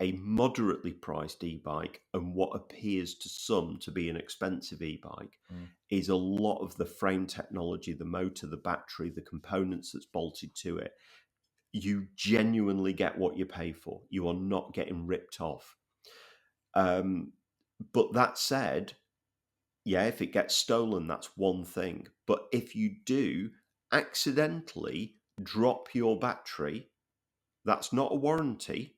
a moderately priced e-bike, and what appears to some to be an expensive e-bike mm, is a lot of the frame technology, the motor, the battery, the components that's bolted to it. You genuinely get what you pay for. You are not getting ripped off. Um, but that said, yeah, if it gets stolen, that's one thing. But if you do accidentally drop your battery, that's not a warranty.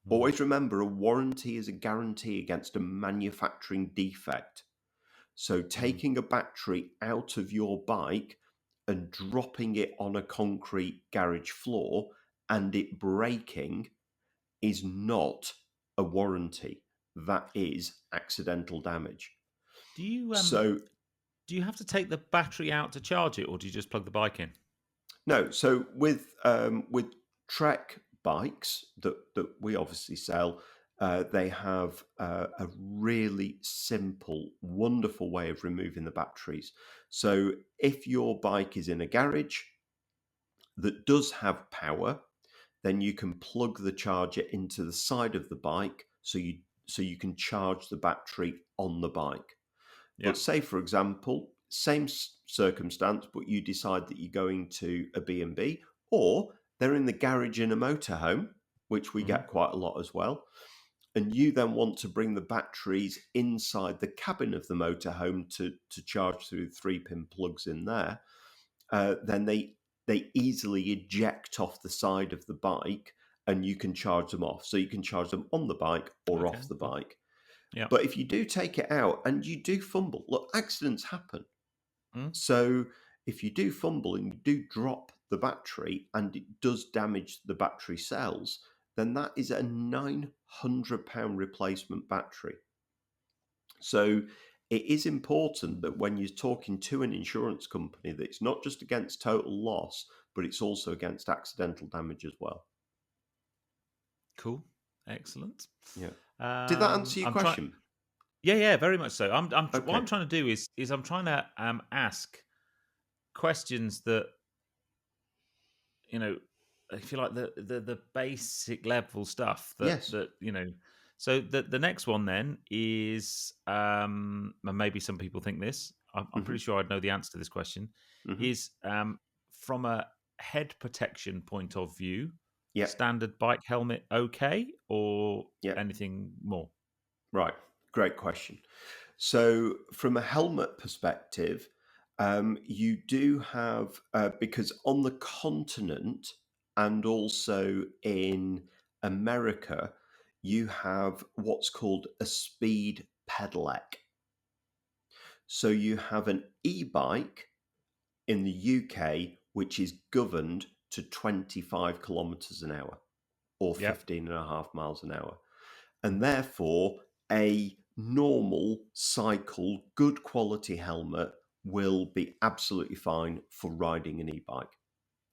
mm, Always remember, a warranty is a guarantee against a manufacturing defect. So mm, taking a battery out of your bike and dropping it on a concrete garage floor and it breaking is not a warranty. That is accidental damage. Do you So do you have to take the battery out to charge it, or do you just plug the bike in? no, so with Trek bikes that we obviously sell, they have a really simple, wonderful way of removing the batteries. So if your bike is in a garage that does have power, then you can plug the charger into the side of the bike, so you can charge the battery on the bike. Yeah. But say, for example, same circumstance, but you decide that you're going to a B&B, or they're in the garage in a motorhome, which we Hmm. get quite a lot as well, and you then want to bring the batteries inside the cabin of the motorhome to charge through 3-pin plugs in there, then they easily eject off the side of the bike, and you can charge them off. So you can charge them on the bike or Okay. off the Cool. bike. Yeah. But if you do take it out and you do fumble, look, accidents happen. Mm. So if you do fumble and you do drop the battery and it does damage the battery cells, then that is a £900 replacement battery. So it is important that when you're talking to an insurance company, that it's not just against total loss, but it's also against accidental damage as well. Cool. Excellent. Yeah. Did that answer your I'm trying. question? Yeah, yeah, very much so. What Okay. I'm trying to do is I'm trying to ask questions that, you know, if you like, the basic level stuff Yes. that you know. So the next one then is, and maybe some people think this. I'm Hmm. pretty sure I'd know the answer to this question. Hmm. Is from a head protection point of view, Yeah. standard bike helmet okay, or Yeah. anything more? Right. Great question. So, from a helmet perspective, you do have, because on the continent and also in America, you have what's called a speed pedelec. So, you have an e bike in the UK which is governed to 25 kilometers an hour or Yeah. 15 and a half miles an hour. And Hmm. therefore a normal cycle, good quality helmet will be absolutely fine for riding an e-bike.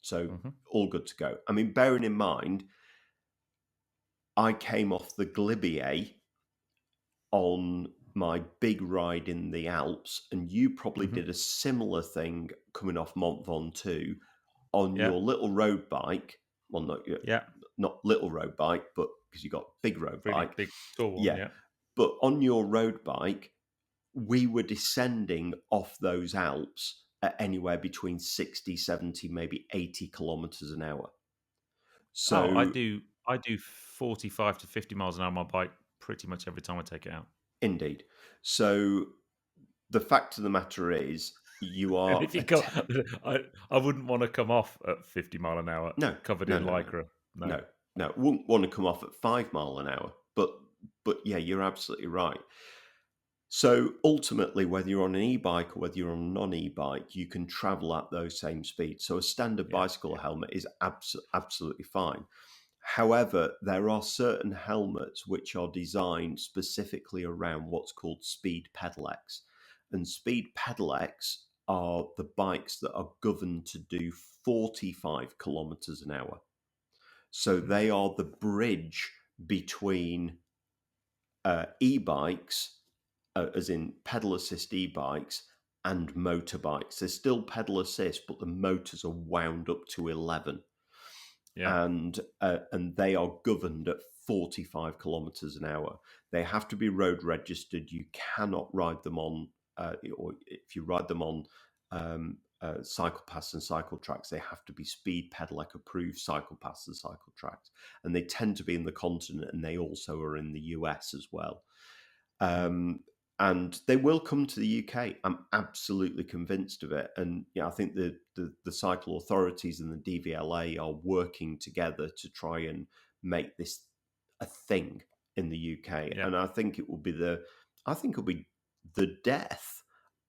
So Hmm. all good to go. I mean, bearing in mind, I came off the Glibier on my big ride in the Alps, and you probably Hmm. did a similar thing coming off Mont Ventoux on Yeah. your little road bike. Well, Yeah. not little road bike, but because you got big road Really bike. big tall one. Yeah. Yeah. But on your road bike, we were descending off those Alps at anywhere between 60, 70, maybe 80 kilometers an hour. Oh, So, I do 45 to 50 miles an hour on my bike pretty much every time I take it out. indeed. So, the fact of the matter is, you And are if you go, I wouldn't want to come off at 50 mile an hour no, covered no, in no, no, lycra. No. no, no. Wouldn't want to come off at 5 mile an hour. But yeah, you're absolutely right. So ultimately, whether you're on an e-bike or whether you're on a non-e-bike, you can travel at those same speeds. So a standard Yeah. bicycle Yeah. helmet is absolutely fine. However, there are certain helmets which are designed specifically around what's called speed pedelecs. And speed pedelecs are the bikes that are governed to do 45 kilometers an hour. So Hmm. they are the bridge between e-bikes, as in pedal assist e-bikes, and motorbikes. There's still pedal assist, but the motors are wound up to 11, Yeah. and they are governed at 45 kilometers an hour. They have to be road registered. You cannot ride them on, or if you ride them on cycle paths and cycle tracks, they have to be speed pedelec approved cycle paths and cycle tracks, and they tend to be in the continent, and they also are in the US as well. Hmm. Um, and they will come to the UK. I'm absolutely convinced of it. And yeah, I think the cycle authorities and the DVLA are working together to try and make this a thing in the UK. Yeah. And I think it will be the death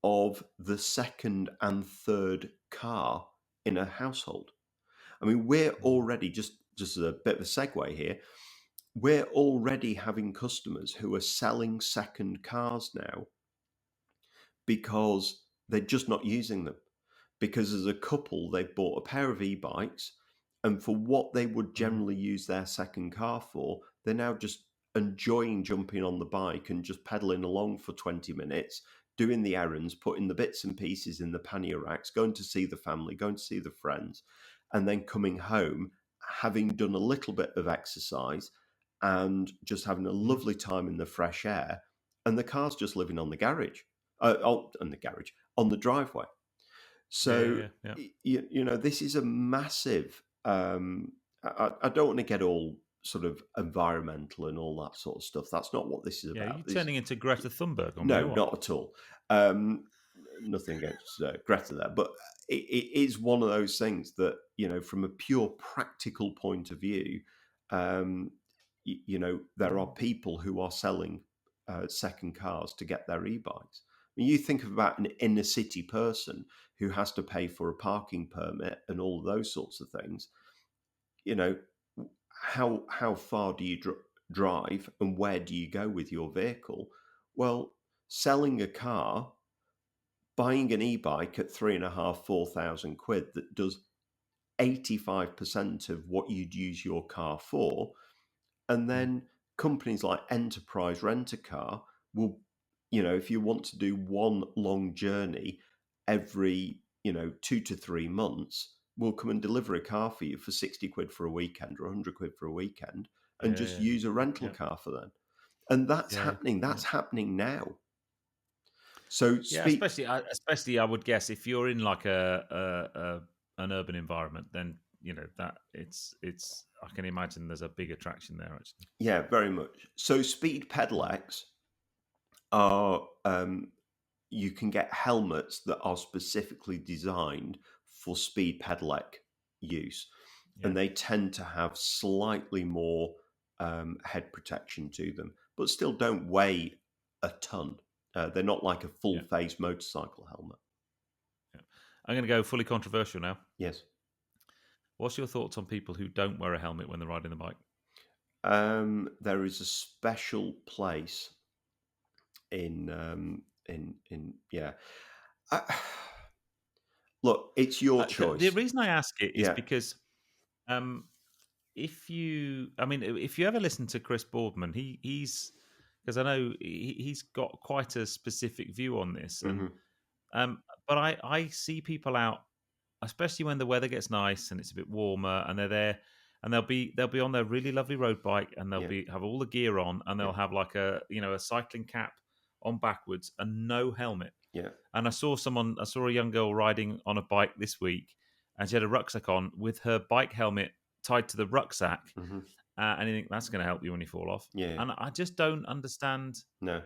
of the second and third car in a household. I mean, we're Mm. already just as a bit of a segue here. We're already having customers who are selling second cars now because they're just not using them. Because as a couple, they've bought a pair of e-bikes, and for what they would Mm. generally use their second car for, they're now just enjoying jumping on the bike and just pedaling along for 20 minutes, doing the errands, putting the bits and pieces in the pannier racks, going to see the family, going to see the friends, and then coming home, having done a little bit of exercise and just having a Mm. lovely time in the fresh air. And the car's just living on the garage, on the garage, on the driveway. Yeah, yeah, So, yeah, yeah. this is a massive. I don't want to get all sort of environmental and all that sort of stuff. That's not what this is Yeah, about. you're turning into Greta Thunberg on me, No, or what? not at all. Um, Nothing against Greta there, but it is one of those things that from a pure practical point of view, um, there are people who are selling second cars to get their e-bikes. I mean, you think about an inner city person who has to pay for a parking permit and all of those sorts of things. You know, how far do you drive and where do you go with your vehicle? Well, selling a car, buying an e-bike at 3,500, 4,000 quid that does 85% of what you'd use your car for, and Mm. then companies like Enterprise Rent a Car will, if you want to do one long journey every, 2 to 3 months, will come and deliver a car for you for 60 quid for a weekend or 100 quid for a weekend and Yeah, just yeah, use a yeah, rental yeah, car for them. And that's yeah, happening. yeah. That's happening now. So Yeah, speak, especially I would guess if you're in like an urban environment, then that it's. I can imagine there's a big attraction there actually. yeah, very much. So speed pedelecs are you can get helmets that are specifically designed for speed pedelec use, Yeah, and they tend to have slightly more head protection to them, but still don't weigh a ton. They're not like a full yeah, face motorcycle helmet. yeah. I'm going to go fully controversial now. Yes. What's your thoughts on people who don't wear a helmet when they're riding the bike? There is a special place in yeah. Uh, Look, it's your The choice. reason I ask it is Yeah. because um, I mean, if you ever listen to Chris Boardman, he's because I know he's got quite a specific view on this, and Hmm. but I see people out, especially when the weather gets nice and it's a bit warmer, and they're there, and they'll be on their really lovely road bike, and they'll Yeah. be have all the gear on, and Yeah. they'll have like a cycling cap on backwards and no helmet. Yeah. And I saw a young girl riding on a bike this week, and she had a rucksack on with her bike helmet tied to the rucksack. Hmm. And you think that's going to help you when you fall off. Yeah. And I just don't understand. No.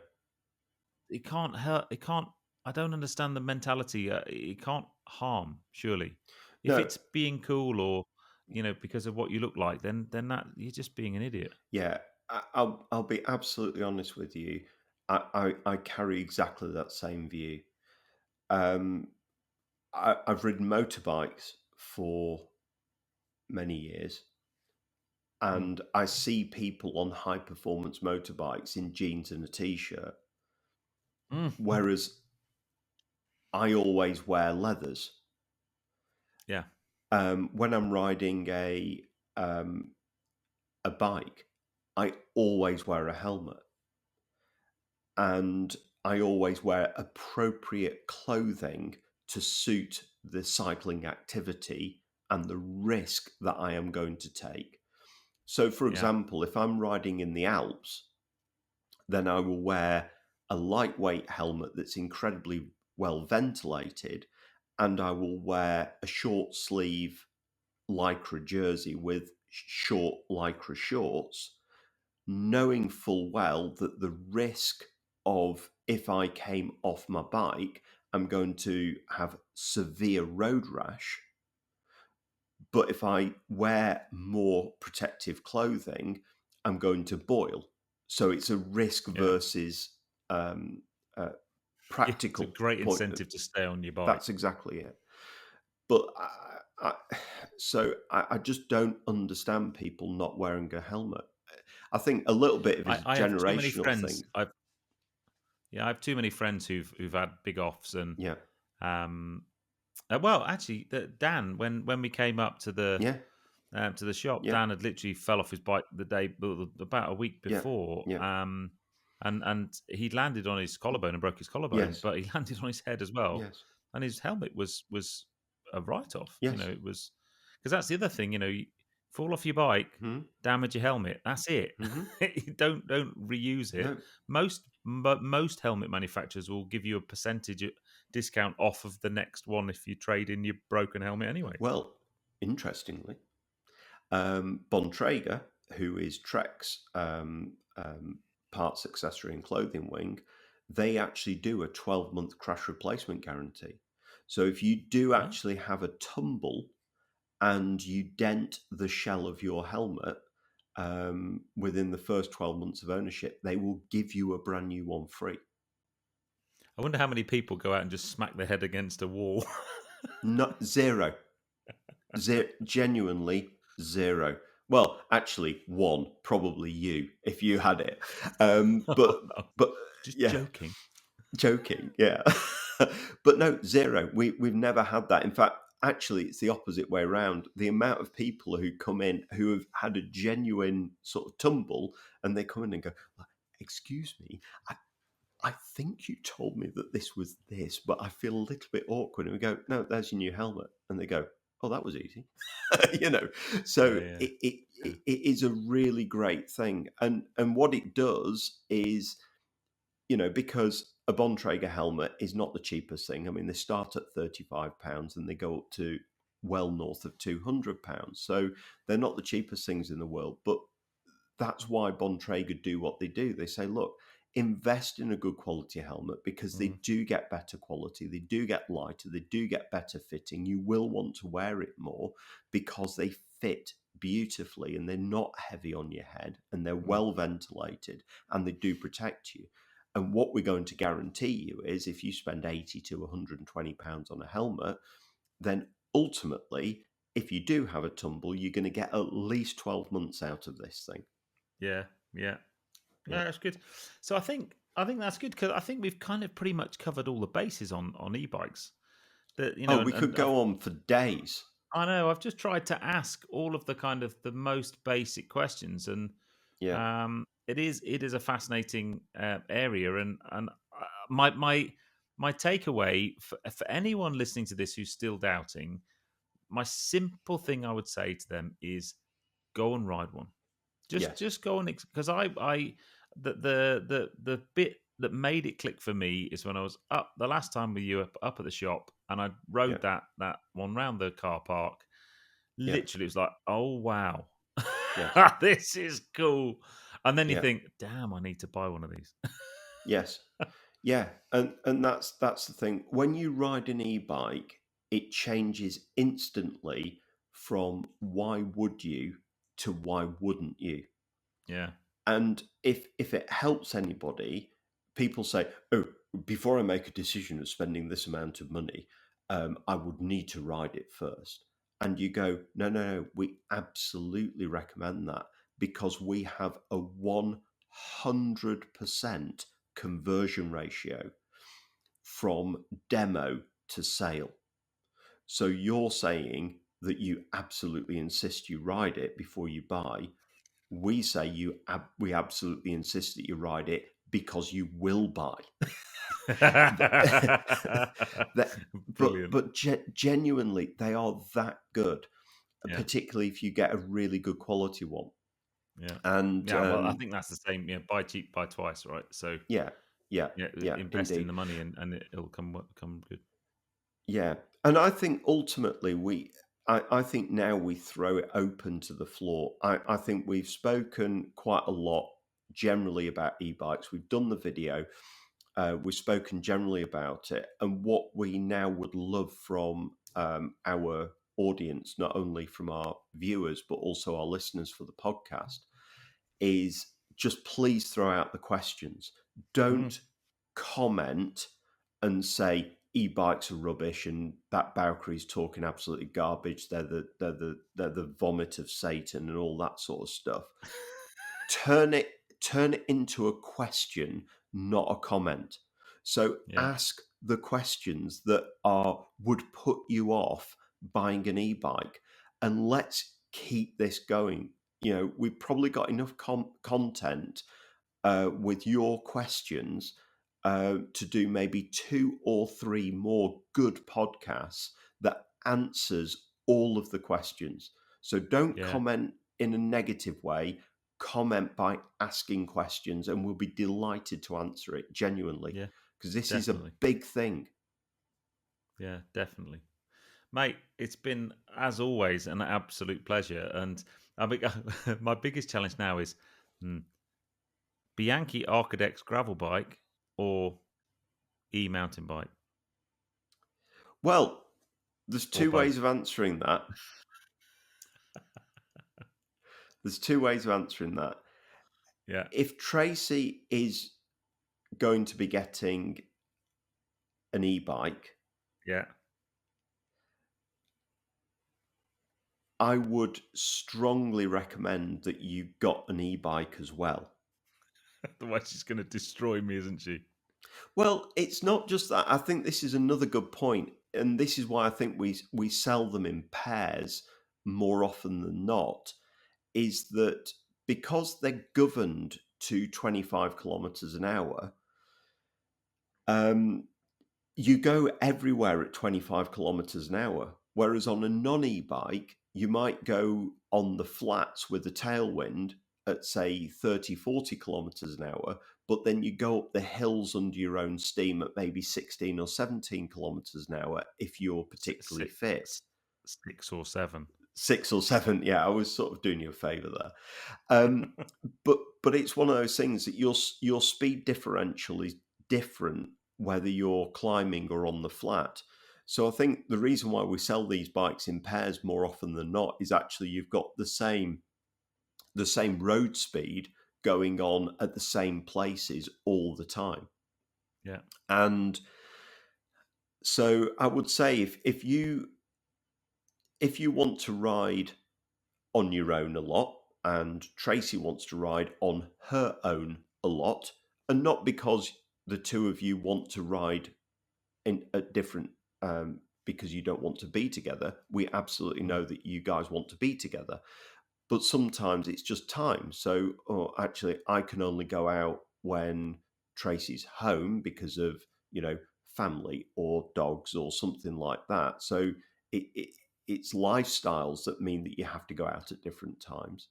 It can't hurt. It can't. I don't understand the mentality. It can't harm. Surely, if No. it's being cool or because of what you look like, then that you're just being an idiot. Yeah, I'll be absolutely honest with you. I carry exactly that same view. Um, I've ridden motorbikes for many years, Mm. and I see people on high performance motorbikes in jeans and a t-shirt, Mm. whereas I always wear leathers. Yeah, When I'm riding um, a bike, I always wear a helmet. And I always wear appropriate clothing to suit the cycling activity and the risk that I am going to take. So, for yeah, example, if I'm riding in the Alps, then I will wear a lightweight helmet that's incredibly well ventilated, and I will wear a short sleeve lycra jersey with short lycra shorts, knowing full well that the risk of if I came off my bike, I'm going to have severe road rash. But if I wear more protective clothing, I'm going to boil. So it's a risk yeah, versus um, uh, It's a practical great point. incentive to stay on your bike. That's exactly it. But I just don't understand people not wearing a helmet. I think a little bit of it is a I have too many generational friends. thing. I have too many friends who've had big offs and Yeah, um. Well, actually, Dan, when we came up yeah, to the shop, yeah, Dan had literally fell off his bike about a week yeah, before, yeah. and he landed on his collarbone and broke his collarbone, Yes, but he landed on his head as well, yes, and his helmet was a write off. yes. It was because that's the other thing. You fall off your bike, Hmm. damage your helmet. That's it. Hmm. Don't reuse it. No. Most helmet manufacturers will give you a percentage discount off of the next one if you trade in your broken helmet anyway. Well, interestingly, Bontrager, who is Trek's parts, accessory, and clothing wing, they actually do a 12-month crash replacement guarantee. So if you do Huh? actually have a tumble and you dent the shell of your helmet within the first 12 months of ownership, they will give you a brand new one free. I wonder how many people go out and just smack their head against a wall. Not zero. Genuinely zero. Well, actually, one, probably you, if you had it. But Just yeah, joking. joking, yeah. But no, zero. We've never had that. In fact, actually, it's the opposite way around. The amount of people who come in who have had a genuine sort of tumble, and they come in and go, "Excuse me, I think you told me that this was this, but I feel a little bit awkward." And we go, "No, there's your new helmet." And they go, "Oh, that was easy." you know, Yeah, so yeah, yeah. it is a really great thing. And what it does is, because a Bontrager helmet is not the cheapest thing. I mean, they start at £35 and they go up to well north of £200. So they're not the cheapest things in the world. But that's why Bontrager do what they do. They say, look, invest in a good quality helmet because they Mm, do get better quality, they do get lighter, they do get better fitting. You will want to wear it more because they fit beautifully and they're not heavy on your head and they're mm. well ventilated and they do protect you. And what we're going to guarantee you is if you spend 80 to £120 on a helmet, then ultimately, if you do have a tumble, you're going to get at least 12 months out of this thing. Yeah, yeah. Yeah. No, that's good. So I think that's good because I think we've kind of pretty much covered all the bases on e-bikes. That Oh, we could and I've go on for days. I know I've just tried to ask all of the kind of the most basic questions, and Yeah, it is a fascinating area, and my takeaway for anyone listening to this who's still doubting, my simple thing I would say to them is go and ride one. yes, Just go and because I the bit that made it click for me is when I was up the last time with you up at the shop and I yeah, rode that one round the car park. yeah, Literally, it was like, oh wow, yes, this is cool. And then you yeah, think, damn, I need to buy one of these. yes, yeah, and that's the thing. When you ride an e-bike, it changes instantly from why would you to why wouldn't you. Yeah. And if it helps anybody, people say, "Oh, before I make a decision of spending this amount of money, I would need to ride it first." And you go, "No, no, no. We absolutely recommend that because we have a 100% conversion ratio from demo to sale." So you're saying that you absolutely insist you ride it before you buy. We say we absolutely insist that you ride it because you will buy. But that, Brilliant. genuinely, they are that good, Yeah. particularly if you get a really good quality one. Yeah. And Yeah. Well, I think that's the same. Yeah. Buy cheap, buy twice, right? So yeah, yeah, yeah, yeah, invest in indeed. the money and it'll come good. Yeah, and I think ultimately I think now we throw it open to the floor. I think we've spoken quite a lot generally about e-bikes. We've done the video. We've spoken generally about it, and what we now would love from our audience, not only from our viewers but also our listeners for the podcast, is just please throw out the questions. Mhm. Don't comment and say e-bikes are rubbish and that Valkyrie's talking absolutely garbage. They're the vomit of Satan and all that sort of stuff. Turn it into a question, not a comment. So Yeah. ask the questions that would put you off buying an e-bike, and let's keep this going. We've probably got enough content with your questions to do maybe 2 or 3 more good podcasts that answers all of the questions. So don't Yeah. comment in a negative way. Comment by asking questions, and we'll be delighted to answer it genuinely, Yeah. because this is a Definitely. big thing. Yeah, definitely. Mate, it's been, as always, an absolute pleasure. And I mean, my biggest challenge now is Bianchi Arcadex gravel bike or e-mountain bike, Well, there's or 2 ways both. of answering that. There's 2 ways of answering that. Yeah. If Tracy is going to be getting an e-bike, Yeah. I would strongly recommend that you got an e-bike as well. Otherwise, she's going to destroy me, isn't she? Well, it's not just that. I think this is another good point, and this is why I think we sell them in pairs more often than not, is that because they're governed to 25 kilometers an hour, you go everywhere at 25 kilometers an hour. Whereas on a non-e-bike, you might go on the flats with a tailwind at, say, 30, 40 kilometers an hour, but then you go up the hills under your own steam at maybe 16 or 17 kilometers an hour if you're particularly Six, fit. 6 or 7. 6 or 7, yeah, I was sort of doing you a favour there. But it's one of those things that your speed differential is different whether you're climbing or on the flat. So I think the reason why we sell these bikes in pairs more often than not is actually you've got the same road speed going on at the same places all the time. Yeah. And so I would say if you want to ride on your own a lot, and Tracy wants to ride on her own a lot, and not because the two of you want to ride in at different because you don't want to be together. We absolutely know that you guys want to be together, but sometimes it's just time. So, actually, I can only go out when Tracy's home because of family or dogs or something like that. So it's lifestyles that mean that you have to go out at different times.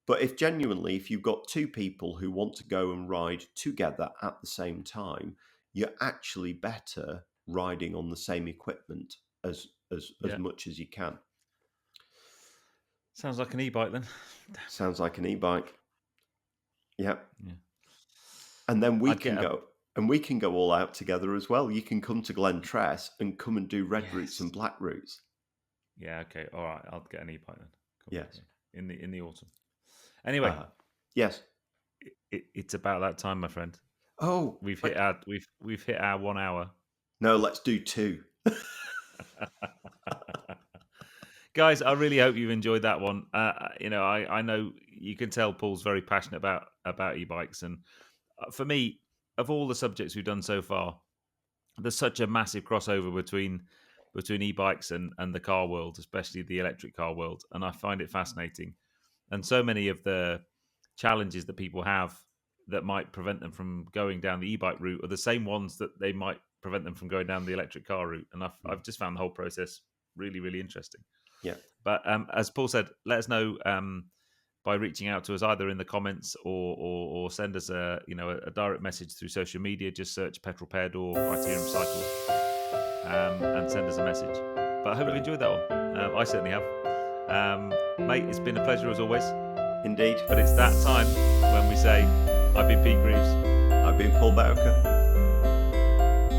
But if you've got 2 people who want to go and ride together at the same time, you're actually better riding on the same equipment as Yeah. much as you can. Sounds like an e-bike then. Sounds like an e-bike. Yeah. Yeah. And then we I'd can get a go all out together as well. You can come to Glen Tress and come and do red routes yes. and black routes. Yeah. Okay. All right. I'll get an e-bike then. Cool. Yes. In the autumn. Anyway, yes. It's about that time, my friend. Oh, We've hit our 1 hour. No, let's do 2. Guys, I really hope you've enjoyed that one. I know you can tell Paul's very passionate about e-bikes, and for me, of all the subjects we've done so far, there's such a massive crossover between e-bikes and the car world, especially the electric car world, and I find it fascinating. And so many of the challenges that people have that might prevent them from going down the e-bike route are the same ones that they might prevent them from going down the electric car route. And I've just found the whole process really, really interesting. Yeah. But as Paul said, let us know by reaching out to us either in the comments or send us a direct message through social media. Just search Petrol Ped or Criterium Cycle and send us a message. But I hope you've enjoyed that one. I certainly have. Mate, it's been a pleasure as always. Indeed. But it's that time when we say, I've been Pete Greaves. I've been Paul Bowker.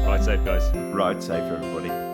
Ride safe, guys. Ride safe, everybody.